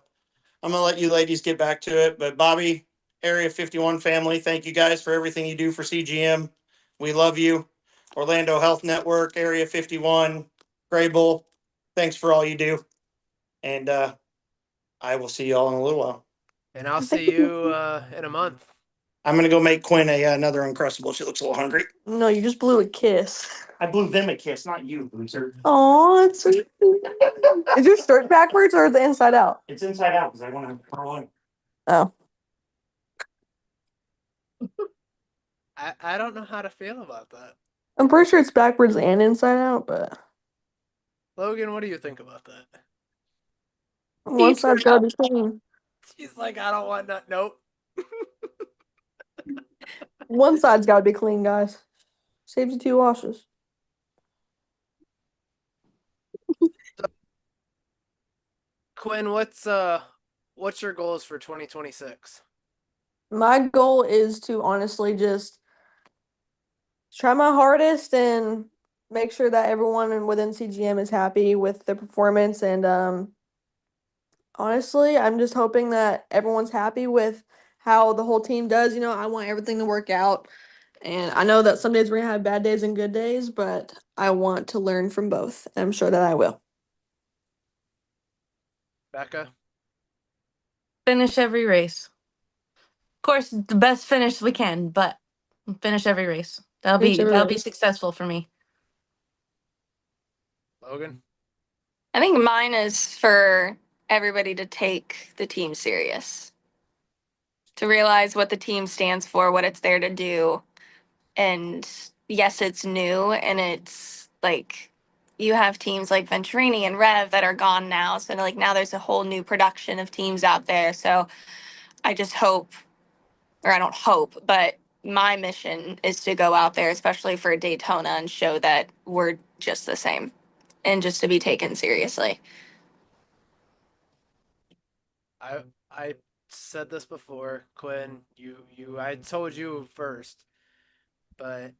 I'm gonna let you ladies get back to it. But Bobby, Area 51 family, thank you guys for everything you do for CGM. We love you. Orlando Health Network, Area 51, Gray Bull, thanks for all you do. And I will see you all in a little while. and I'll see you in a month. I'm gonna go make Quinn another Uncrustable. She looks a little hungry. No, you just blew a kiss. I blew them a kiss, not you, loser. Oh, it's so cute. Is your shirt backwards or the inside out? It's inside out because I want to throw in. Oh. I don't know how to feel about that. I'm pretty sure it's backwards and inside out, but Logan, what do you think about that? one side's gotta be clean. She's like, I don't want that. Nope. One side's gotta be clean, guys. Saves you 2 washes. Quinn, what's your goals for 2026? My goal is to honestly just try my hardest and make sure that everyone within CGM is happy with the performance. And honestly, I'm just hoping that everyone's happy with how the whole team does. You know, I want everything to work out. And I know that some days we're gonna have bad days and good days, but I want to learn from both. And I'm sure that I will. Becca? Finish every race. Of course, the best finish we can, but finish every race. Finish every That'll be race. successful for me. Logan? I think mine is for everybody to take the team serious, to realize what the team stands for, what it's there to do. And yes, it's new, and it's like you have teams like Venturini and Rev that are gone now. So like now there's a whole new production of teams out there. So I just hope, or I don't hope, but my mission is to go out there, especially for Daytona, and show that we're just the same and just to be taken seriously. I said this before, Quinn. I told you first, but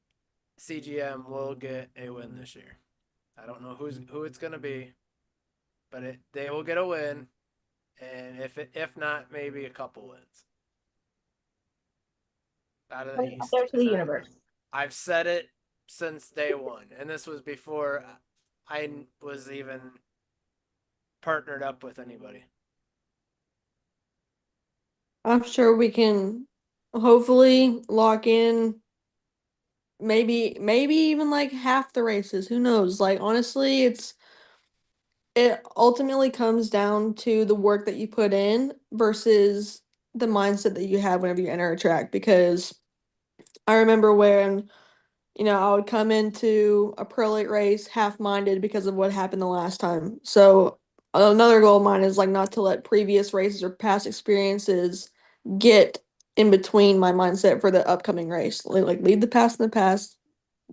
CGM will get a win this year. I don't know who it's gonna be, but they will get a win, and if not, maybe a couple wins out of the Put it out East. there to the And universe. I've said it since day one, and this was before I was even partnered up with anybody. I'm sure we can hopefully lock in maybe even like half the races. Who knows? Like honestly, it ultimately comes down to the work that you put in versus the mindset that you have whenever you enter a track. Because I remember when, I would come into a Pro Late race half-minded because of what happened the last time. So another goal of mine is like not to let previous races or past experiences get in between my mindset for the upcoming race. Like leave the past in the past,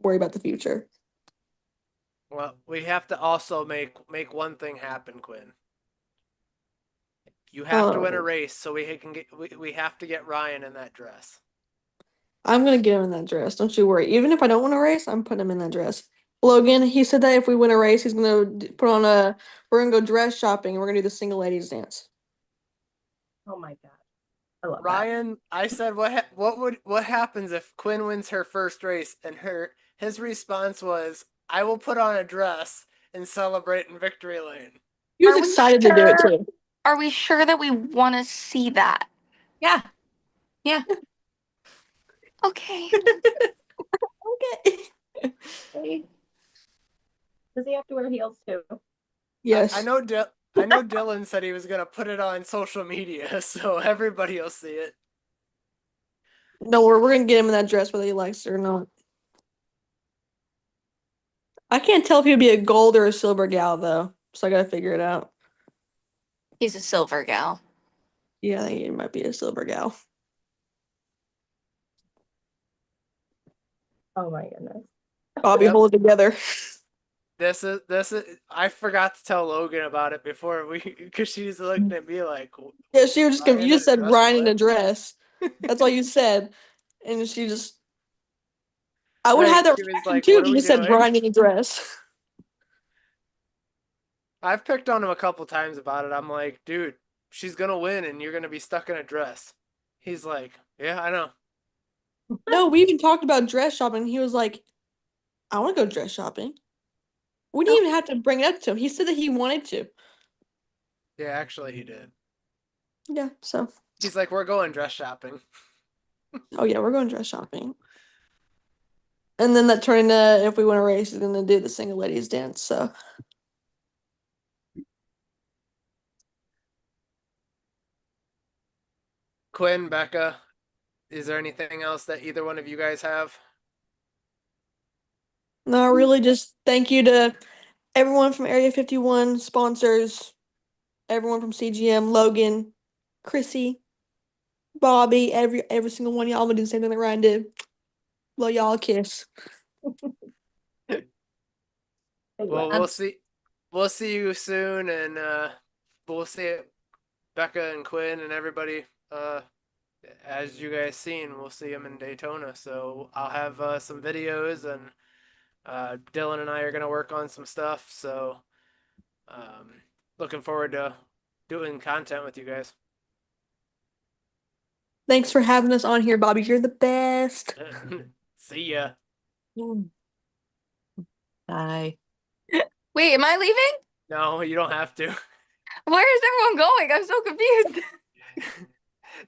worry about the future. Well, we have to also make one thing happen, Quinn. You have to win a race, so we have to get Ryan in that dress. I'm gonna get him in that dress. Don't you worry. Even if I don't win a race, I'm putting him in that dress. Logan, he said that if we win a race, he's gonna put on a. We're gonna go dress shopping. And we're gonna do the single ladies dance. Oh my god, I love that. Ryan, I said what happens if Quinn wins her first race, and his response was, "I will put on a dress and celebrate in victory lane." He was Are we excited to do it sure? too. Are we sure that we want to see that? Yeah. Yeah. Okay. Okay. Does he have to wear heels too? Yes. I know Dylan said he was gonna put it on social media, so everybody will see it. No, we're gonna get him in that dress whether he likes it or not. I can't tell if he'd be a gold or a silver gal though, so I gotta figure it out. He's a silver gal. Yeah, I think he might be a silver gal. Oh my goodness. Bobby, Yep. hold it together. This is I forgot to tell Logan about it before because she's looking at me like, Yeah, she was just Ryan you just in a said dress, Ryan in what? a dress. That's all you said, and she just. I would Right, have that she was reaction like, too "What if are you we just said doing?" Ryan in a dress. I've picked on him a couple times about it. I'm like, dude, she's gonna win and you're gonna be stuck in a dress. He's like, yeah, I know. No, we even talked about dress shopping. And he was like, "I want to go dress shopping." We didn't even have to bring it up to him. He said that he wanted to. Yeah, actually, he did. Yeah, so. He's like, we're going dress shopping. Oh yeah, we're going dress shopping. And then that turned into if we win a race, he's gonna do the single ladies dance. So Quinn, Becca, is there anything else that either one of you guys have? no, really just thank you to everyone from Area 51, sponsors, everyone from CGM, Logan, Chrissy, Bobby, every single one of y'all. I'm gonna do the same thing that Ryan did. Blow y'all a kiss. Well, we'll see you soon, and we'll see it, Becca and Quinn and everybody. As you guys seen, we'll see them in Daytona. So I'll have some videos, and Dylan and I are gonna work on some stuff. So looking forward to doing content with you guys. Thanks for having us on here, Bobby. You're the best. See ya. Bye. Wait, am I leaving? No, you don't have to. Where is everyone going? I'm so confused.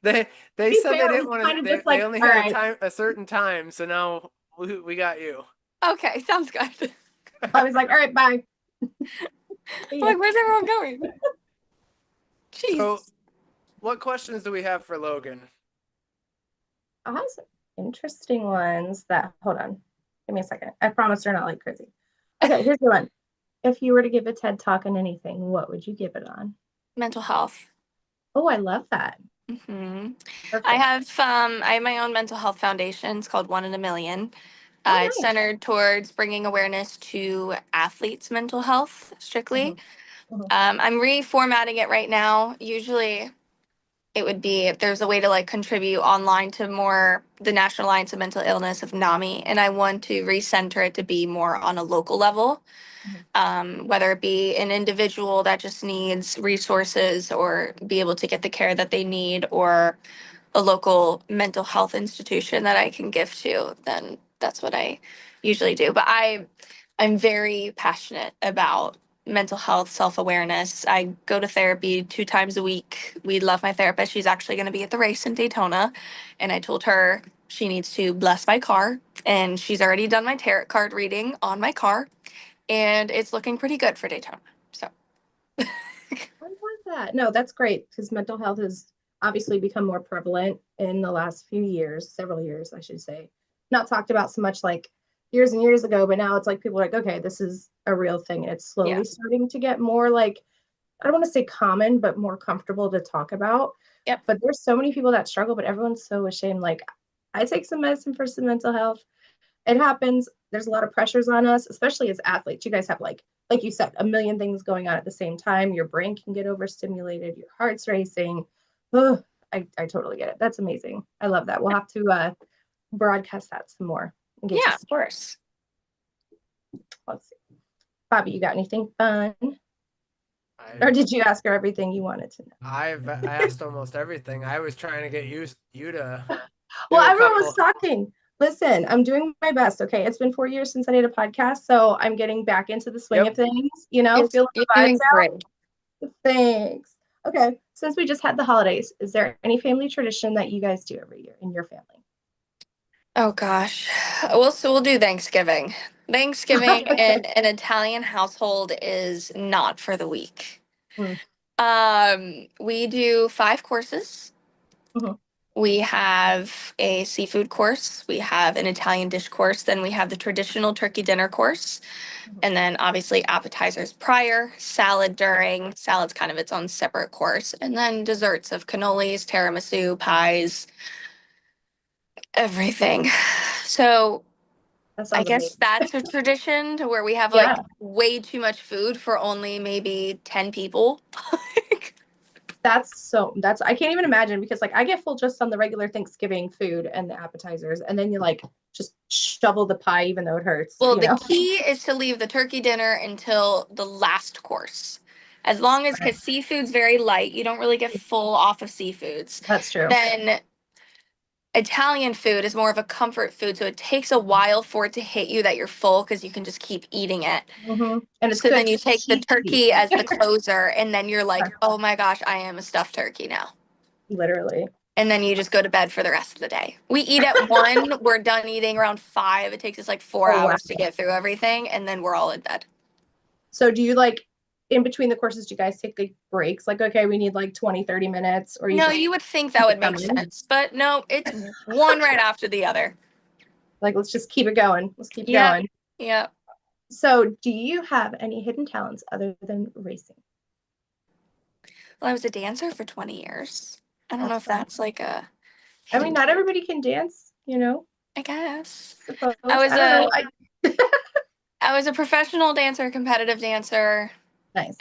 They be said fair, they it didn't was want kinda to. just They like, only all had right. a certain time, so now we got you. Okay, sounds good. I was like, all right, bye. I'm like, where's everyone going? Jeez. So, what questions do we have for Logan? I have some interesting ones that, hold on, give me a second. I promise they're not like crazy. Okay, here's the one. If you were to give a TED talk on anything, what would you give it on? Mental health. Oh, I love that. Mm-hmm. Perfect. I have my own mental health foundation. It's called 1 in a Million. Oh, It's nice. centered towards bringing awareness to athletes' mental health strictly. Mhm. I'm reformatting it right now. Usually it would be if there's a way to like contribute online to more the National Alliance of Mental Illness of NAMI, and I want to recenter it to be more on a local level. Whether it be an individual that just needs resources or be able to get the care that they need, or a local mental health institution that I can give to, then that's what I usually do. But I'm very passionate about mental health, self-awareness. I go to therapy 2 times a week. We love my therapist. She's actually going to be at the race in Daytona, and I told her she needs to bless my car, and she's already done my tarot card reading on my car, and it's looking pretty good for Daytona. So I love that. No, that's great because mental health has obviously become more prevalent in the last few years, several years, I should say. Not talked about so much like years and years ago, but now it's like people are like, okay, this is a real thing. And it's slowly Yeah. starting to get more like, I don't want to say common, but more comfortable to talk about. Yep. But there's so many people that struggle, but everyone's so ashamed. Like, I take some medicine for some mental health. It happens. There's a lot of pressures on us, especially as athletes. You guys have like you said, a million things going on at the same time. Your brain can get overstimulated. Your heart's racing. Ugh, I totally get it. That's amazing. I love that. We'll have to broadcast that some more. And get Yeah, you of course. Let's see. Bobby, you got anything fun? Or did you ask her everything you wanted to know? I asked almost everything. I was trying to get you to. Well, do a everyone was couple. talking. Listen, I'm doing my best. Okay, it's been 4 years since I did a podcast, so I'm getting back into the swing Yep. of things. You know, feeling the You're vibes doing great. out. Thanks. Okay, since we just had the holidays, is there any family tradition that you guys do every year in your family? Oh gosh. We'll do Thanksgiving. Thanksgiving in an Italian household is not for the weak. We do 5 courses. Mhm. We have a seafood course, we have an Italian dish course, then we have the traditional turkey dinner course, and then obviously appetizers prior, salad during, salad's kind of its own separate course, and then desserts of cannolis, tiramisu, pies, everything. So That I sounds guess amazing. that's a tradition to where we have Yeah. like way too much food for only maybe 10 people. That's I can't even imagine, because like I get full just on the regular Thanksgiving food and the appetizers, and then you like just shovel the pie even though it hurts. Well, you the know? key is to leave the turkey dinner until the last course. As long as, because seafood's very light, you don't really get full off of seafoods. That's true. Then Italian food is more of a comfort food, so it takes a while for it to hit you that you're full because you can just keep eating it. And it's So good. then you take the cheesy. turkey as the closer, and then you're like, oh my gosh, I am a stuffed turkey now. Literally. And then you just go to bed for the rest of the day. We eat at 1, we're done eating around 5. It takes us like 4 Oh, wow. hours to get through everything, and then we're all in bed. So do you like, in between the courses, do you guys take like breaks? Like, okay, we need like 20, 30 minutes, or No, just, you would think that would make coming. sense, but no, it's one right after the other. like, let's just keep it going. Let's keep Yeah. going. Yeah. So do you have any hidden talents other than racing? Well, I was a dancer for 20 years. I don't know if that's like a. I mean, not everybody can dance, you know? I guess. Suppose. I was I don't know. I was a professional dancer, competitive dancer. Nice.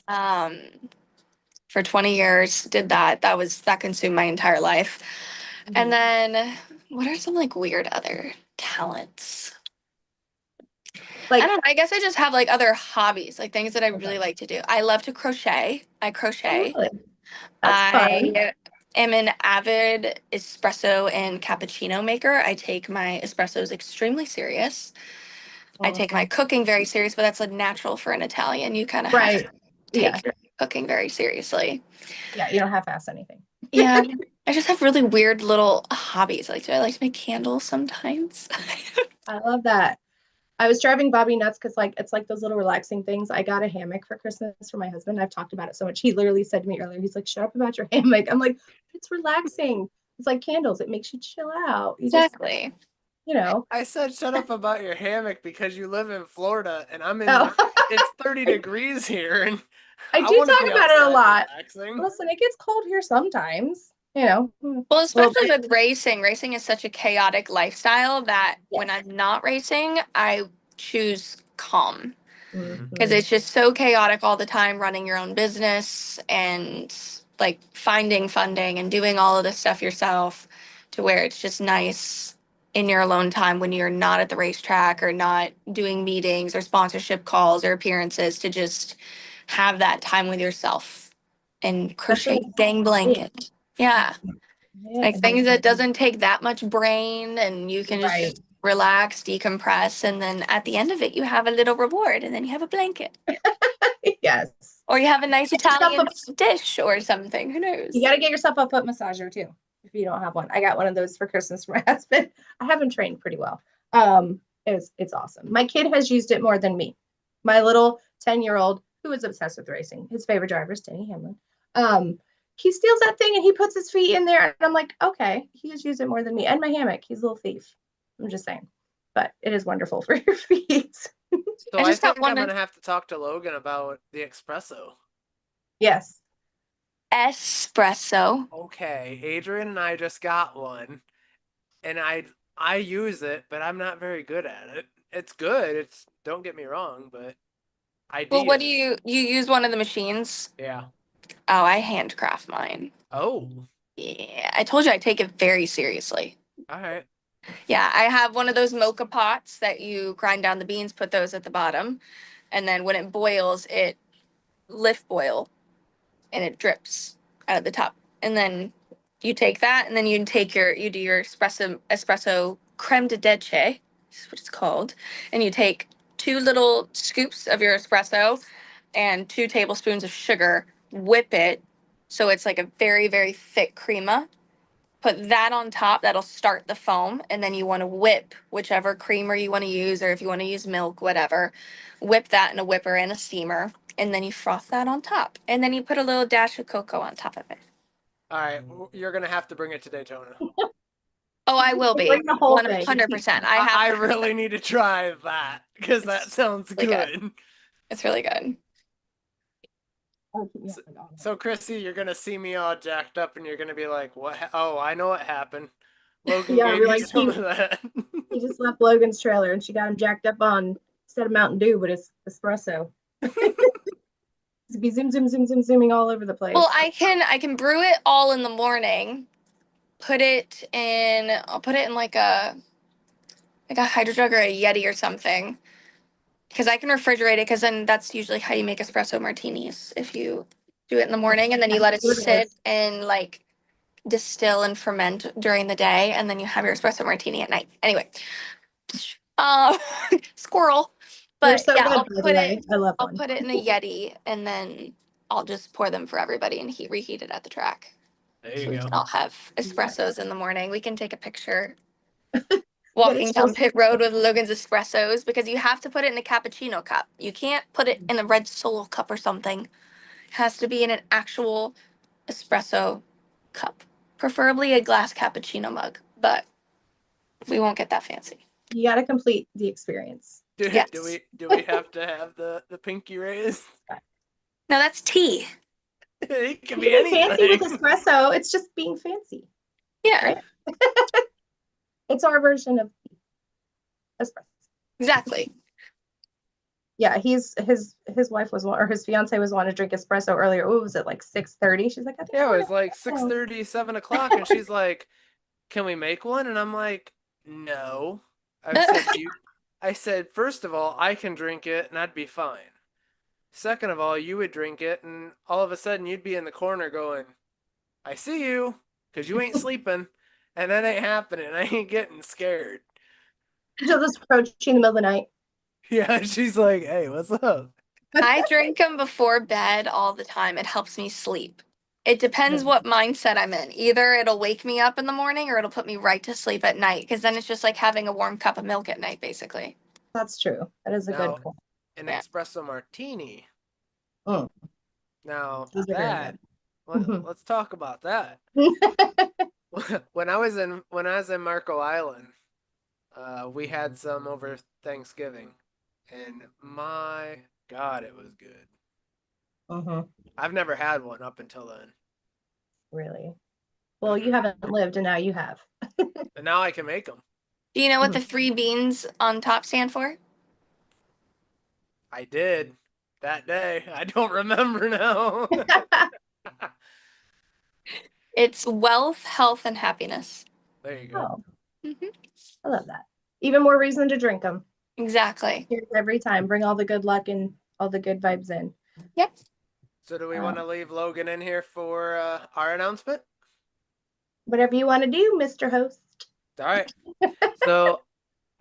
For 20 years, did that. That consumed my entire life. And then what are some like weird other talents? Like, I don't know. I guess I just have like other hobbies, like things that I really like to do. I love to crochet. I crochet. really? That's fun. I am an avid espresso and cappuccino maker. I take my espressos extremely serious. I take my cooking very serious, but that's a natural for an Italian. You kind of have to take your cooking very seriously. Yeah, you don't half-ass anything. Yeah. I just have really weird little hobbies. Like, I like to make candles sometimes. I love that. I was driving Bobby nuts because like it's like those little relaxing things. I got a hammock for Christmas for my husband. I've talked about it so much. He literally said to me earlier, he's like, shut up about your hammock. I'm like, it's relaxing. It's like candles. It makes you chill out. Exactly. You know. I said shut up about your hammock because you live in Florida and I'm in Oh. it's 30 degrees here, and I do wanna talk be about it a outside lot. relaxing. Listen, it gets cold here sometimes, you know. Well, especially with racing. Racing is such a chaotic lifestyle that when I'm not racing, I choose calm. Because it's just so chaotic all the time, running your own business and like finding funding and doing all of this stuff yourself, to where it's just nice in your alone time when you're not at the racetrack or not doing meetings or sponsorship calls or appearances, to just have that time with yourself and crochet a dang blanket. Yeah. Like things that doesn't take that much brain, and you can just relax, decompress, and then at the end of it you have a little reward, and then you have a blanket. Yes. Or you have a nice Italian dish or something. Who knows? You got to get yourself a foot massager too, if you don't have one. I got one of those for Christmas for my husband. I have him trained pretty well. It's awesome. My kid has used it more than me. My little 10-year-old, who is obsessed with racing, his favorite driver is Denny Hamlin. He steals that thing and he puts his feet in there, and I'm like, okay, he has used it more than me. And my hammock, he's a little thief. I'm just saying, but it is wonderful for your feet. So I think I'm gonna have to talk to Logan about the espresso. Yes. Espresso. Okay, Adrian and I just got one, and I use it, but I'm not very good at it. It's good. It's don't get me wrong, but Well, what do ideas. you use one of the machines? Yeah. Oh, I handcraft mine. Oh, Yeah, I told you I take it very seriously. all right. Yeah, I have one of those mocha pots that you grind down the beans, put those at the bottom, and then when it boils, it lift boil and it drips out of the top. And then you take that and then you do your espresso creme de leche, is what it's called. And you take 2 little scoops of your espresso and 2 tablespoons of sugar, whip it so it's like a very, very thick crema. Put that on top, that'll start the foam, and then you want to whip whichever creamer you want to use, or if you want to use milk, whatever. Whip that in a whipper and a steamer, and then you froth that on top, and then you put a little dash of cocoa on top of it. All right, you're gonna have to bring it to Daytona. Oh, I will be Bring the whole thing. 100%. I really need to try that because that sounds really good. It's really good. Oh, keep me up and on. So, Chrissy, you're gonna see me all jacked up, and you're gonna be like, "What? Oh, I know what happened." Logan Yeah, gave we're me like, some of that. He just left Logan's trailer and she got him jacked up on instead of Mountain Dew, but it's espresso. He'd be zooming all over the place. Well, I can brew it all in the morning. I'll put it in like a hydro jug or a Yeti or something. Because I can refrigerate it, because then that's usually how you make espresso martinis. If you do it in the morning and then you let it sit and like distill and ferment during the day, and then you have your espresso martini at night. Anyway, squirrel. They're But so yeah, good, I'll by the put way. it. I love I'll one. put it in a Yeti, and then I'll just pour them for everybody and reheat it at the track. There So you we go. can all have espressos in the morning. We can take a picture walking down just- pit road with Logan's espressos, because you have to put it in a cappuccino cup. You can't put it in a red solo cup or something. It has to be in an actual espresso cup, preferably a glass cappuccino mug, but we won't get that fancy. You got to complete the experience. Yes. Do we have to have the pinky raised? No, that's tea. It can You be can be fancy with anything. espresso. It's just being fancy. Yeah, Right. It's our version of espresso. exactly. Yeah, his wife was or his fiance was wanting to drink espresso earlier. What was it, like 6:30? She's like, I think Yeah, I it was like want 6:30, 7 o'clock, and she's like, "Can we make one?" And I'm like, "No." I said, first of all, I can drink it and I'd be fine. Second of all, you would drink it, and all of a sudden you'd be in the corner going, "I see you," because you ain't sleeping, and that ain't happening. I ain't getting scared. She'll just approach you in the middle of the night. Yeah, she's like, "Hey, what's up?" I drink them before bed all the time. It helps me sleep. It depends what mindset I'm in. Either it'll wake me up in the morning or it'll put me right to sleep at night, because then it's just like having a warm cup of milk at night, basically. That's true. That is a Now, good point. an Yeah. espresso martini. Mm. Now Those are very that Mhm. let's talk about that. When I was in Marco Island, we had some over Thanksgiving, and my God, it was good. Mhm. I've never had one up until then, Really? Well, you haven't lived, and now you have. and now I can make them. Do you know what the 3 beans on top stand for? I did that day. I don't remember now. It's wealth, health, and happiness. There you go. Oh, Mhm. I love that. Even more reason to drink them. Exactly. Here's every time. Bring all the good luck and all the good vibes in. Yep. So do we want to leave Logan in here for our announcement? Whatever you want to do, Mr. Host. All right. So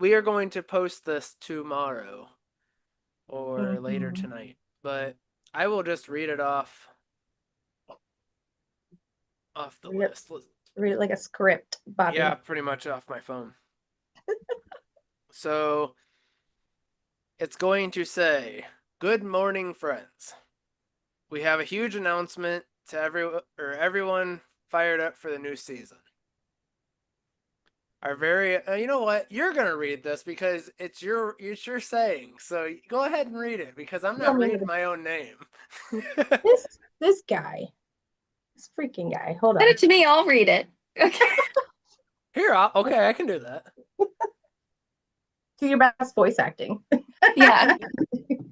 we are going to post this tomorrow or later Mhm. tonight, but I will just read it off the Read it. list. Read it like a script, Bobby. Yeah, pretty much off my phone. So it's going to say, "Good morning, friends. We have a huge announcement to everyone fired up for the new season. Our very, you know what? You're gonna read this because it's your saying. So go ahead and read it because I'm not reading my own name." This guy. This freaking guy. Hold Send on. it to me. I'll read it. Okay. Here, okay, I can do that. Do your best voice acting. Yeah.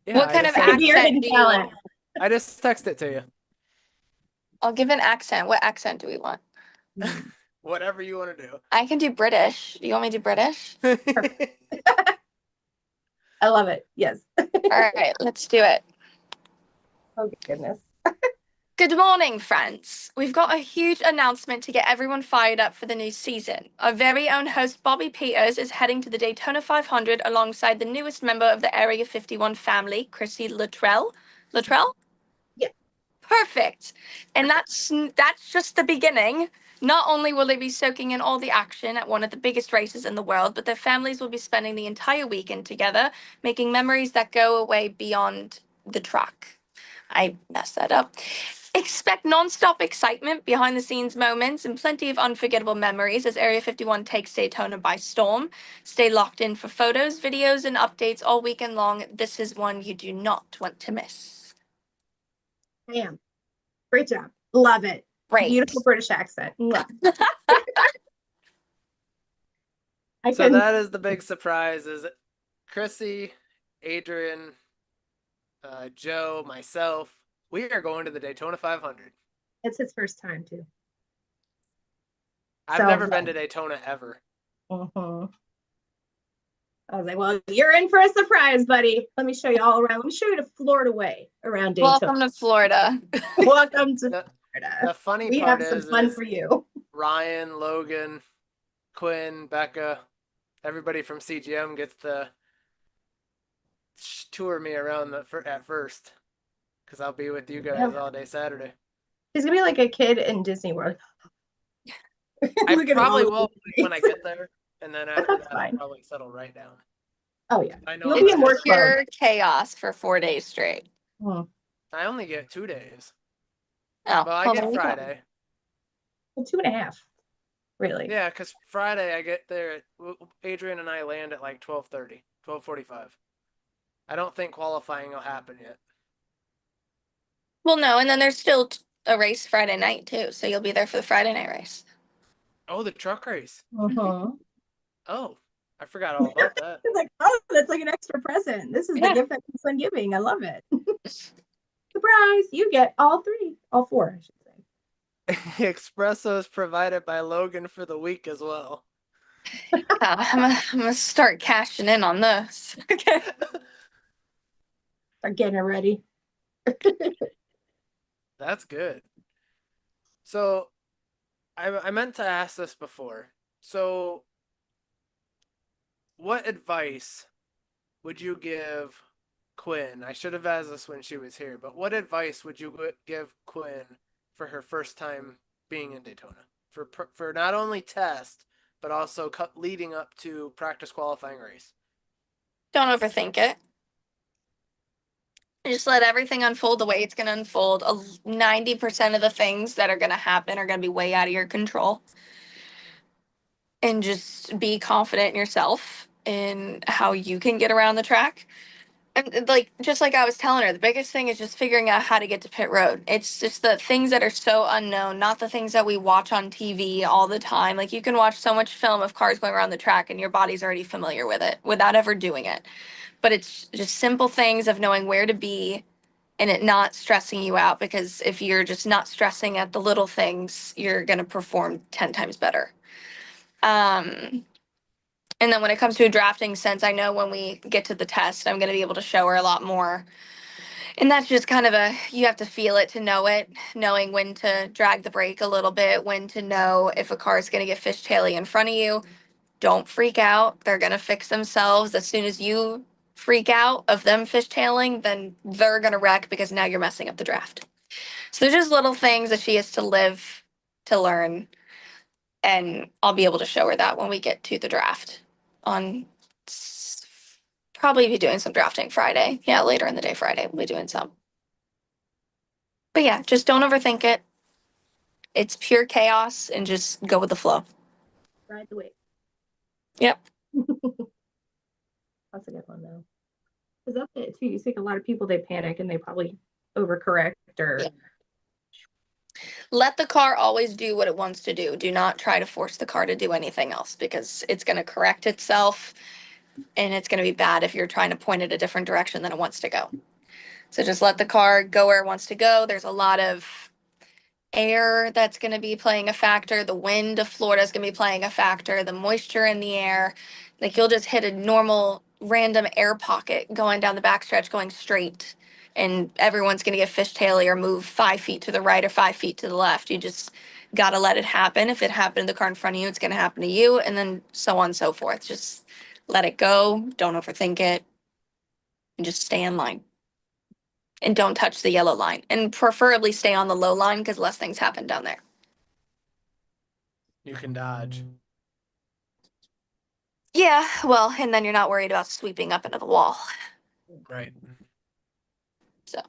Yeah, What I kind of just said- Your hidden accent do you want? talent. I just text it to you. I'll give an accent. What accent do we want? Whatever you want to I can do British. You want me to do British? do. I love it. Yes. All right, let's do it. Oh goodness. Good morning, friends. We've got a huge announcement to get everyone fired up for the new season. Our very own host, Bobby Peters, is heading to the Daytona 500 alongside the newest member of the Area 51 family, Chrissy Luttrell. Luttrell? Yeah. Perfect. And that's just the beginning. Not only will they be soaking in all the action at one of the biggest races in the world, but their families will be spending the entire weekend together, making memories that go away beyond the track. I messed that up. Expect non-stop excitement, behind-the-scenes moments, and plenty of unforgettable memories as Area 51 takes Daytona by storm. Stay locked in for photos, videos, and updates all weekend long. This is one you do not want to miss. Bam. Great job. Love it. Great. Beautiful British accent. Mwah. I So couldn't. that is the big surprise: is Chrissy, Adrian, Joe, myself. We are going to the Daytona 500. It's his first time too. I've So never been fun. to Daytona ever. Mhm. I was like, well, you're in for a surprise, buddy. Let me show you all around. Let me show you the Florida way around Daytona. Welcome to Florida. Welcome to The Florida. funny We part have some is fun for you. Ryan, Logan, Quinn, Becca, everybody from CGM gets to tour me around at first, because I'll be with you guys Yep. all day Saturday. He's gonna be like a kid in Disney World. I Look at probably all will the when I get there, and then after that's that, I'll fine. probably settle right down. Oh yeah. I know You'll I'm be gonna in have work to- mode. Pure chaos for 4 days straight. Hmm. I only get 2 days. Oh, Well, I well, get there you go. Friday. Well, 2.5. Really? Yeah, because Friday I get there. Adrian and I land at like 12:30, 12:45. I don't think qualifying will happen yet. Well, no, and then there's still a race Friday night too, so you'll be there for the Friday night race. Oh, the truck race. Mm-hmm. Oh, I forgot all about that. It's like, oh, that's like an extra present. This is Yeah. the gift that keeps on giving. I love it. Surprise! You get all 3, all 4, I should say. Espresso is provided by Logan for the week as well. I'm gonna start cashing in on this. Okay. Start getting it ready. That's good. So, I meant to ask this before. So, what advice would you give Quinn? I should have asked this when she was here, but what advice would you give Quinn for her first time being in Daytona? For not only test, but also leading up to practice qualifying race. Don't overthink it. Just let everything unfold the way it's going to unfold. 90% of the things that are going to happen are going to be way out of your control. And just be confident in yourself in how you can get around the track. And like, just like I was telling her, the biggest thing is just figuring out how to get to pit road. It's just the things that are so unknown, not the things that we watch on TV all the time. Like, you can watch so much film of cars going around the track and your body's already familiar with it without ever doing it. But it's just simple things of knowing where to be and it not stressing you out, because if you're just not stressing at the little things, you're going to perform 10 times better. And then when it comes to a drafting sense, I know when we get to the test, I'm going to be able to show her a lot more. And that's just kind of you have to feel it to know it, knowing when to drag the brake a little bit, when to know if a car is going to get fishtailing in front of you. Don't freak out. They're going to fix themselves. As soon as you freak out of them fishtailing, then they're going to wreck because now you're messing up the draft. So there's just little things that she has to live to learn. And I'll be able to show her that when we get to the draft on probably be doing some drafting Friday. Yeah, later in the day Friday, we'll be doing some. But yeah, just don't overthink it. It's pure chaos and just go with the flow. Ride the wave. Yep. That's a good one though. Because that's it too. You see a lot of people, they panic and they probably overcorrect or. Yeah. let the car always do what it wants to do. Do not try to force the car to do anything else because it's going to correct itself and it's going to be bad if you're trying to point it a different direction than it wants to go. So just let the car go where it wants to go. There's a lot of air that's going to be playing a factor. The wind of Florida is going to be playing a factor. The moisture in the air. Like you'll just hit a normal random air pocket going down the backstretch going straight and everyone's going to get fishtaily or move 5 feet to the right or 5 feet to the left. You just got to let it happen. If it happened to the car in front of you, it's going to happen to you, and then so on and so forth. Just let it go. Don't overthink it. And just stay in line. And don't touch the yellow line. And preferably stay on the low line because less things happen down there. You can dodge. Yeah, well, and then you're not worried about sweeping up into the wall. Right. So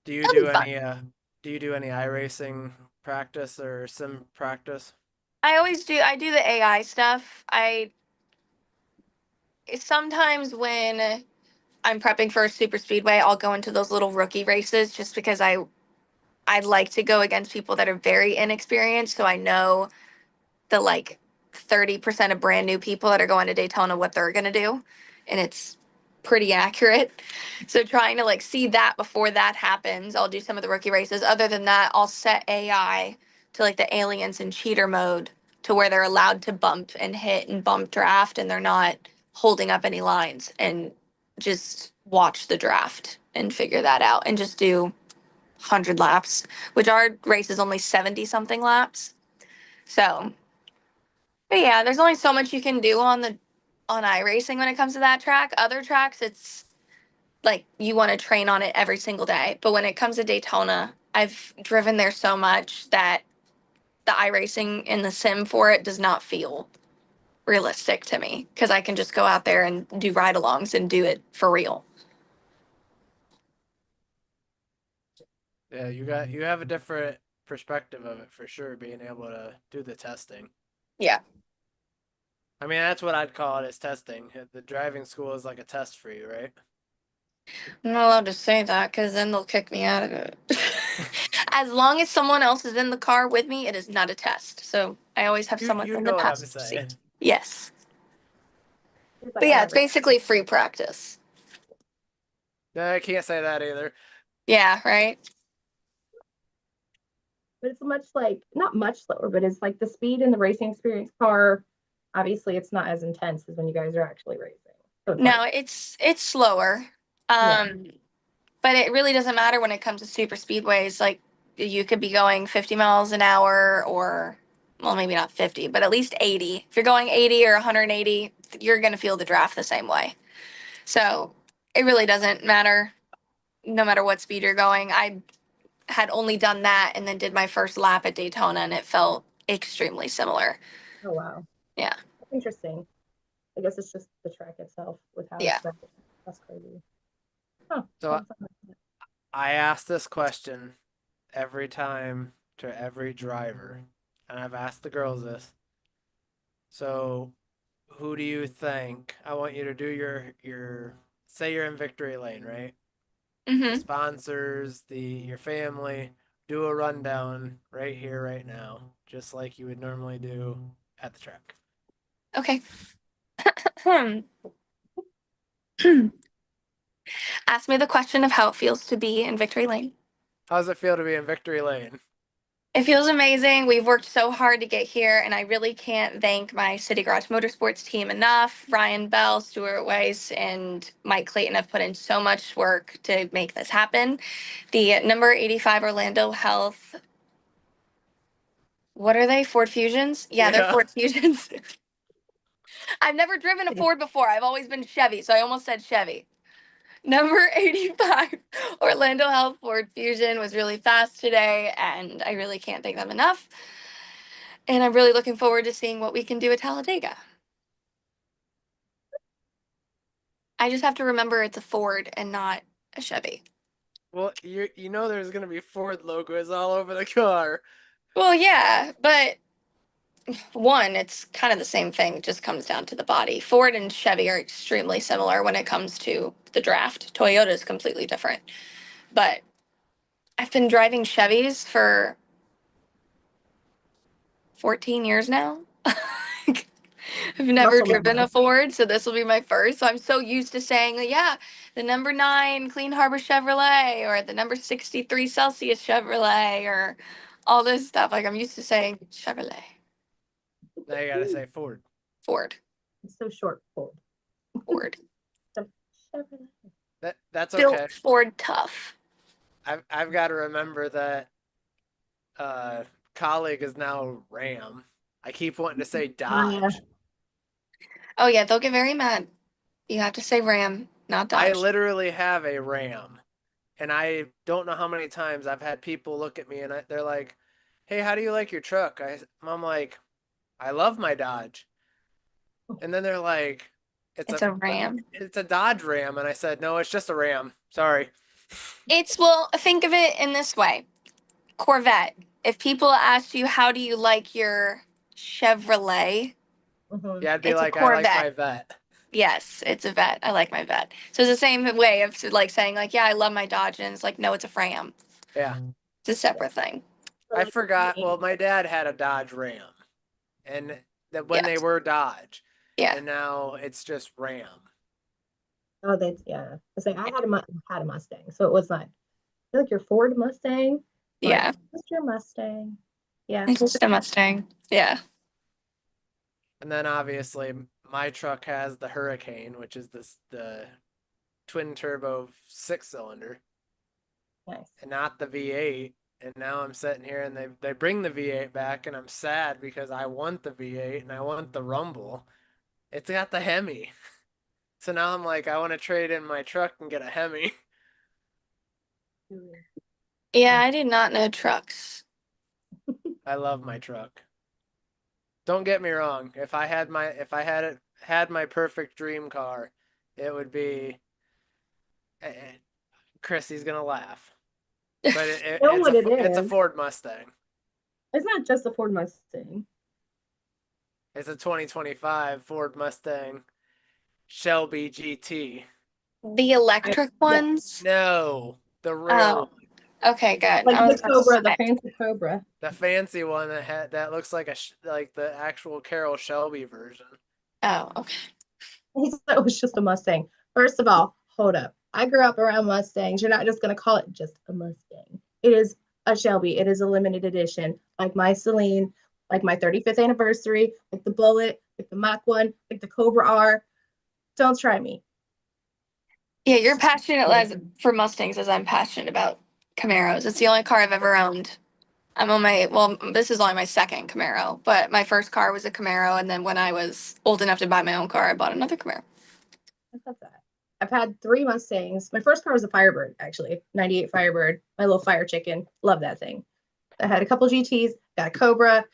Do you That'll do be fun. any iRacing practice or sim practice? I do the AI stuff. Sometimes when I'm prepping for a super speedway, I'll go into those little rookie races just because I'd like to go against people that are very inexperienced so I know the like 30% of brand new people that are going to Daytona what they're going to do, and it's pretty accurate. So trying to like see that before that happens, I'll do some of the rookie races. Other than that, I'll set AI to like the aliens and cheater mode to where they're allowed to bump and hit and bump draft and they're not holding up any lines, and just watch the draft and figure that out and just do 100 laps, which our race is only 70 something laps. So but yeah, there's only so much you can do on iRacing when it comes to that track. Other tracks, it's like you want to train on it every single day. But when it comes to Daytona, I've driven there so much that the iRacing in the sim for it does not feel realistic to me because I can just go out there and do ride-alongs and do it for real. Yeah, you have a different perspective of it for sure, being able to do the testing. Yeah. I mean, that's what I'd call it as testing. The driving school is like a test for you, right? I'm not allowed to say that because then they'll kick me out of it. As long as someone else is in the car with me, it is not a test. So I always have someone You in know the what I'm passenger saying. seat. Yes. It's But like, yeah, it's basically free practice. No, I can't say that either. Yeah, right? but it's much like not much slower, but it's like the speed in the racing experience car. Obviously, it's not as intense as when you guys are actually racing. So it's No, like, it's slower. Yeah. But it really doesn't matter when it comes to super speedways. Like you could be going 50 miles an hour or well, maybe not 50, but at least 80. If you're going 80 or 180, you're going to feel the draft the same way. So it really doesn't matter no matter what speed you're going. I had only done that and then did my first lap at Daytona and it felt extremely similar. oh wow, Yeah. that's interesting. I guess it's just the track itself with how Yeah. it's built. That's crazy. Huh. So I ask this question every time to every driver, and I've asked the girls this. So, who do you think? I want you to do your say you're in victory lane, right? The Mm-hmm. sponsors, your family, do a rundown right here, right now, just like you would normally do at the track. Okay. Ask me the question of how it feels to be in victory lane. How does it feel to be in victory lane? It feels amazing. We've worked so hard to get here, and I really can't thank my City Garage Motorsports team enough. Ryan Bell, Stuart Weiss, and Mike Clayton have put in so much work to make this happen. The number 85 Orlando Health, what are they? Ford Fusions? Yeah, they're Yeah. Ford Fusions. I've never driven a Ford before. I've always been Chevy, so I almost said Chevy. Number 85, Orlando Health Ford Fusion was really fast today, and I really can't thank them enough. And I'm really looking forward to seeing what we can do at Talladega. I just have to remember it's a Ford and not a Chevy. Well, you know there's gonna be Ford logos all over the car. Well, yeah, but one, it's kind of the same thing. It just comes down to the body. Ford and Chevy are extremely similar when it comes to the draft. Toyota is completely different. But I've been driving Chevys for 14 years now. I've never Muscle driven memory. a Ford, so this will be my first. So I'm so used to saying, yeah, the number 9 Clean Harbor Chevrolet or the number 63 Celsius Chevrolet or all this stuff. Like I'm used to saying Chevrolet, Now you gotta say Ford. Ford, It's so short. Ford. Ford. That's Built okay. Ford tough. I've got to remember that colleague is now Ram. I keep wanting to say Dodge. Oh yeah, they'll get very mad. You have to say Ram, not Dodge. I literally have a Ram, and I don't know how many times I've had people look at me and they're like, "Hey, how do you like your truck?" I'm like, "I love my Dodge," and then they're like, It's a Ram. It's a Dodge Ram," and I said, "No, it's just a Ram. Sorry." It's, well, think of it in this way. Corvette. If people ask you how do you like your Chevrolet, Yeah, I'd be It's a like, "I like my Corvette. Vet." yes, it's a vet. I like my vet. So it's the same way of like saying like, yeah, I love my Dodge, and it's like, no, it's a Ram. Yeah, It's a separate thing. I forgot. Well, my dad had a Dodge Ram, and that when they Yes. were Dodge, Yeah. and now it's just Ram. Oh, that's yeah. I was like, I had a Mustang, so it was like, I feel like your Ford Mustang. Like, Yeah. just your Mustang. Yeah. It's just a Mustang. Yeah. And then obviously my truck has the Hurricane, which is the twin turbo 6-cylinder, Nice. and not the V8. And now I'm sitting here and they bring the V8 back, and I'm sad because I want the V8 and I want the Rumble. It's got the Hemi. So now I'm like, I want to trade in my truck and get a Hemi. Yeah, I did not know trucks. I love my truck. Don't get me wrong. If I had my perfect dream car, it would be. Chrissy's gonna laugh, but Know what it it's a is. Ford Mustang. It's not just a Ford Mustang. It's a 2025 Ford Mustang Shelby GT. The electric ones? No, the real Oh, okay, good. Like I was the about to Cobra, the say. fancy Cobra. the fancy one that looks like like the actual Carroll Shelby version. Oh, okay. He said it was just a Mustang. First of all, hold up. I grew up around Mustangs. You're not just going to call it just a Mustang. It is a Shelby. It is a limited edition, like my Celine, like my 35th anniversary, like the Bullet, like the Mach 1, like the Cobra R. Don't try me. Yeah, you're passionate for Mustangs as I'm passionate about Camaros. It's the only car I've ever owned. I'm on my, well, this is only my second Camaro, but my first car was a Camaro. And then when I was old enough to buy my own car, I bought another Camaro. I love that. I've had 3 Mustangs. My first car was a Firebird, actually, 98 Firebird, my little fire chicken. Love that thing. I had a couple GTs, got a Cobra,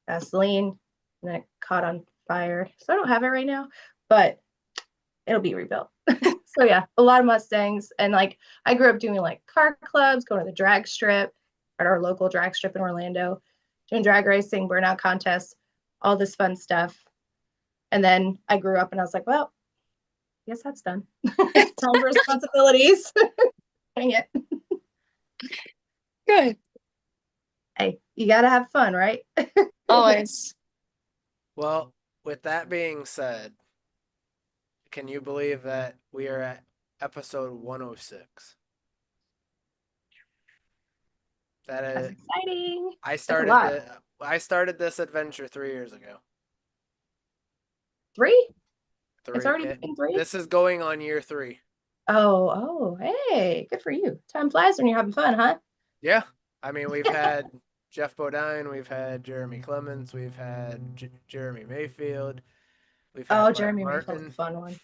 got a Celine, and then it caught on fire. So I don't have it right now, but it'll be rebuilt. So yeah, a lot of Mustangs. And like I grew up doing like car clubs, going to the drag strip at our local drag strip in Orlando, doing drag racing, burnout contests, all this fun stuff. And then I grew up and I was like, well, I guess that's done. Time for responsibilities. Dang it. Good. Hey, you gotta have fun, right? Always. Well, with that being said, can you believe that we are at episode 106? That That's is, exciting. I lot. started this adventure 3 years ago. 3? 3. It's already been 3? This is going on year 3. Oh, hey, good for you. Time flies when you're having fun, huh? Yeah. I mean, we've had Jeff Bodine, we've had Jeremy Clements, we've had Jeremy Mayfield, we've had Mark Jeremy Martin, Mayfield's a fun one.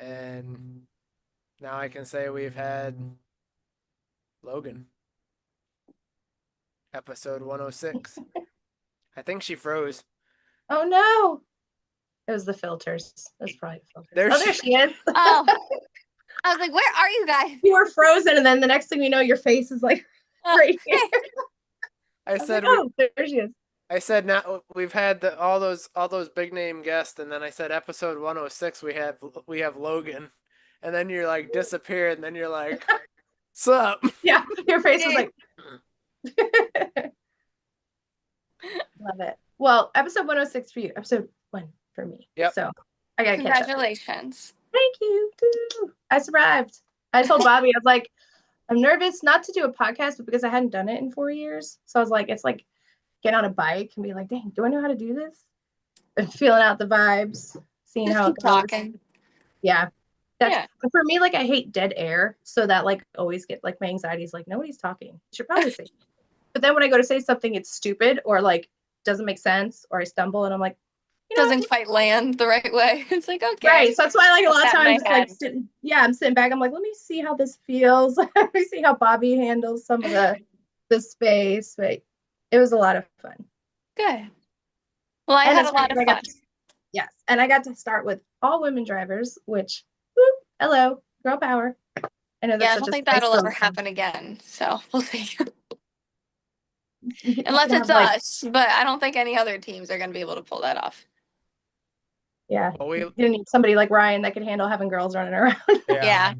and now I can say we've had Logan. Episode 106. I think she froze. Oh no. It was the filters. It was probably the filters. There she is. Oh, I was like, where are you guys? You were frozen, and then the next thing you know, your face is like right here. I said, like, oh, there she is. I said, now we've had all those big name guests, and then I said episode 106 we have Logan, and then you're like disappeared, and then you're like, Sup? Yeah, your face was Hey. like. Love it. Well, episode 106 for you. Episode 1 for me. Yep. So I gotta catch up. Congratulations. Thank you. Woo. I survived. I told Bobby, I was like, I'm nervous not to do a podcast, but because I hadn't done it in 4 years. So I was like, it's like get on a bike and be like, dang, do I know how to do this? And feeling out the vibes, seeing Just how keep it goes. talking. Yeah. That's Yeah. for me, like I hate dead air. So that like always get like my anxiety is like, nobody's talking. You should probably say. But then when I go to say something, it's stupid or like doesn't make sense, or I stumble and I'm like, you know, Doesn't quite land the right way. It's like, okay. right. So that's why like a lot of Pat my times just like head. sitting, yeah, I'm sitting back. I'm like, let me see how this feels. Let me see how Bobby handles some of the space. But it was a lot of fun. Good. Well, I And had it's a lot of great 'cause I fun. got yes. And I got to start with all women drivers, which whoop, hello, girl power. I know that's Yeah, I such don't a think space that'll for ever women. happen again. So we'll see. You Unless can it's have, like, us, but I don't think any other teams are going to be able to pull that off. yeah. Well, we You need somebody like Ryan that can handle having girls running around. Yeah.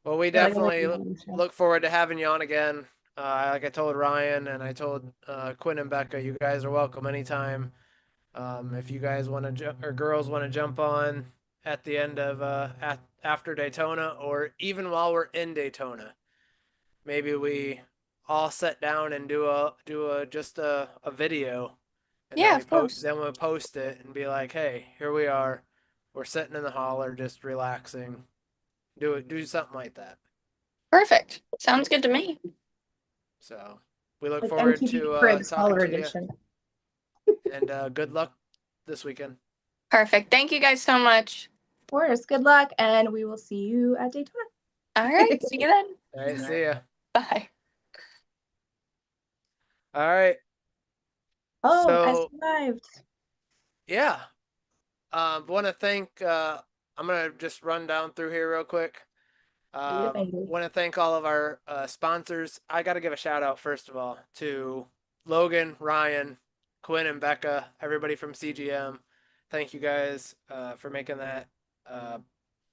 Well, we Feel like definitely I'm on the show. look forward to having you on again. Like I told Ryan and I told Quinn and Becca, you guys are welcome anytime. If you guys want to or girls want to jump on at the end of after Daytona, or even while we're in Daytona, maybe we all sit down and do a just a video, and Yeah, then of course. then we'll post it and be like, hey, here we are, we're sitting in the holler, just relaxing, do something like that. Perfect. Sounds good to me. So we look Like forward MTV to Cribs talking Holler to you, Edition. and good luck this weekend. Perfect. Thank you guys so much. Of course. Good luck, and we will see you at Daytona. All right. See you then. All right, see ya. Bye. All right. Oh, I So survived. yeah, want to thank. I'm gonna just run down through here real quick. Yeah, thank you. Want to thank all of our sponsors. I got to give a shout out first of all to Logan, Ryan, Quinn, and Becca, everybody from CGM. Thank you guys for making that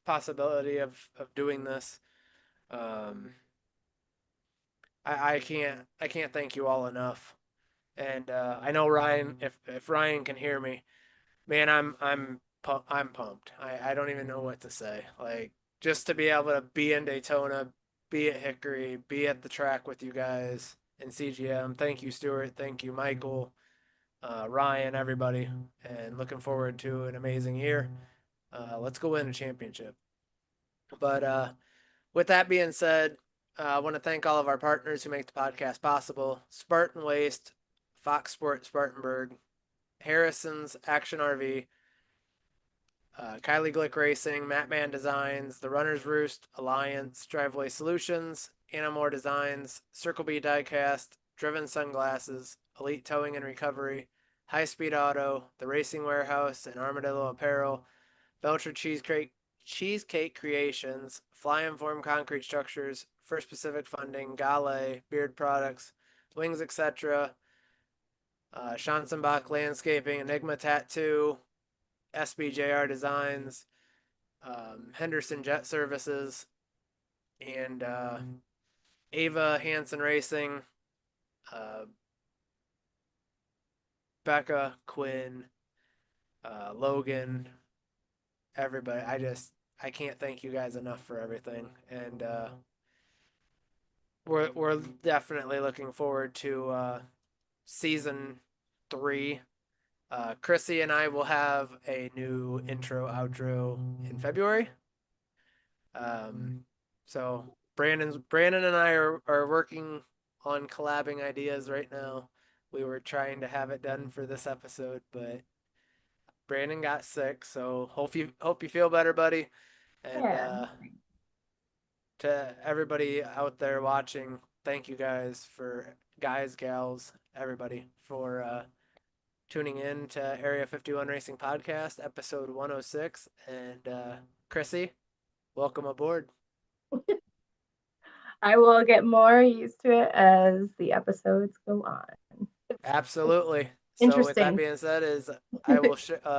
possibility of doing this. I can't thank you all enough. And I know Ryan, if Ryan can hear me, man, I'm pumped. I don't even know what to say. Like, just to be able to be in Daytona, be at Hickory, be at the track with you guys in CGM. Thank you, Stuart. Thank you, Michael, Ryan, everybody, and looking forward to an amazing year. Let's go win a championship. But with that being said, I want to thank all of our partners who make the podcast possible: Spartan Waste, Fox Sport Spartanburg, Harrison's Action RV, Kylie Glick Racing, Mattman Designs, The Runner's Roost, Alliance, Driveway Solutions, Anamore Designs, Circle B Diecast, Driven Sunglasses, Elite Towing and Recovery, High Speed Auto, The Racing Warehouse, and Armadillo Apparel, Belcher Cheesecake Creations, Fly and Form Concrete Structures, First Pacific Funding, Gale, Beard Products, Wings, etc., Schanzenbach Landscaping, Enigma Tattoo, SBJR Designs, Henderson Jet Services, and Ava Hansen Racing, Becca, Quinn, Logan, everybody. I can't thank you guys enough for everything, and we're definitely looking forward to season 3. Chrissy and I will have a new intro outro in February. So Brandon and I are working on collabing ideas right now. We were trying to have it done for this episode, but Brandon got sick, so hope you feel better, buddy. And Yeah. to everybody out there watching, thank you guys guys, gals, everybody for tuning in to Area 51 Racing Podcast, episode 106. And Chrissy, welcome aboard. I will get more used to it as the episodes go on. Absolutely. So with that Interesting. being said, I will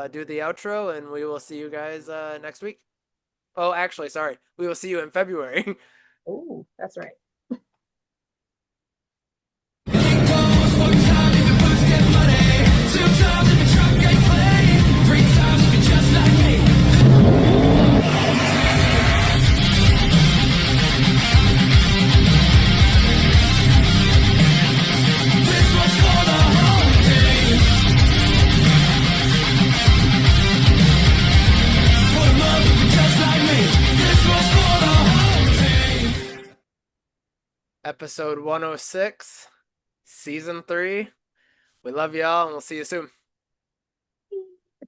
do the outro, and we will see you guys next week. Oh, actually, sorry. We will see you in February. Oh, that's right. Episode 106, season 3. We love y'all, and we'll see you soon.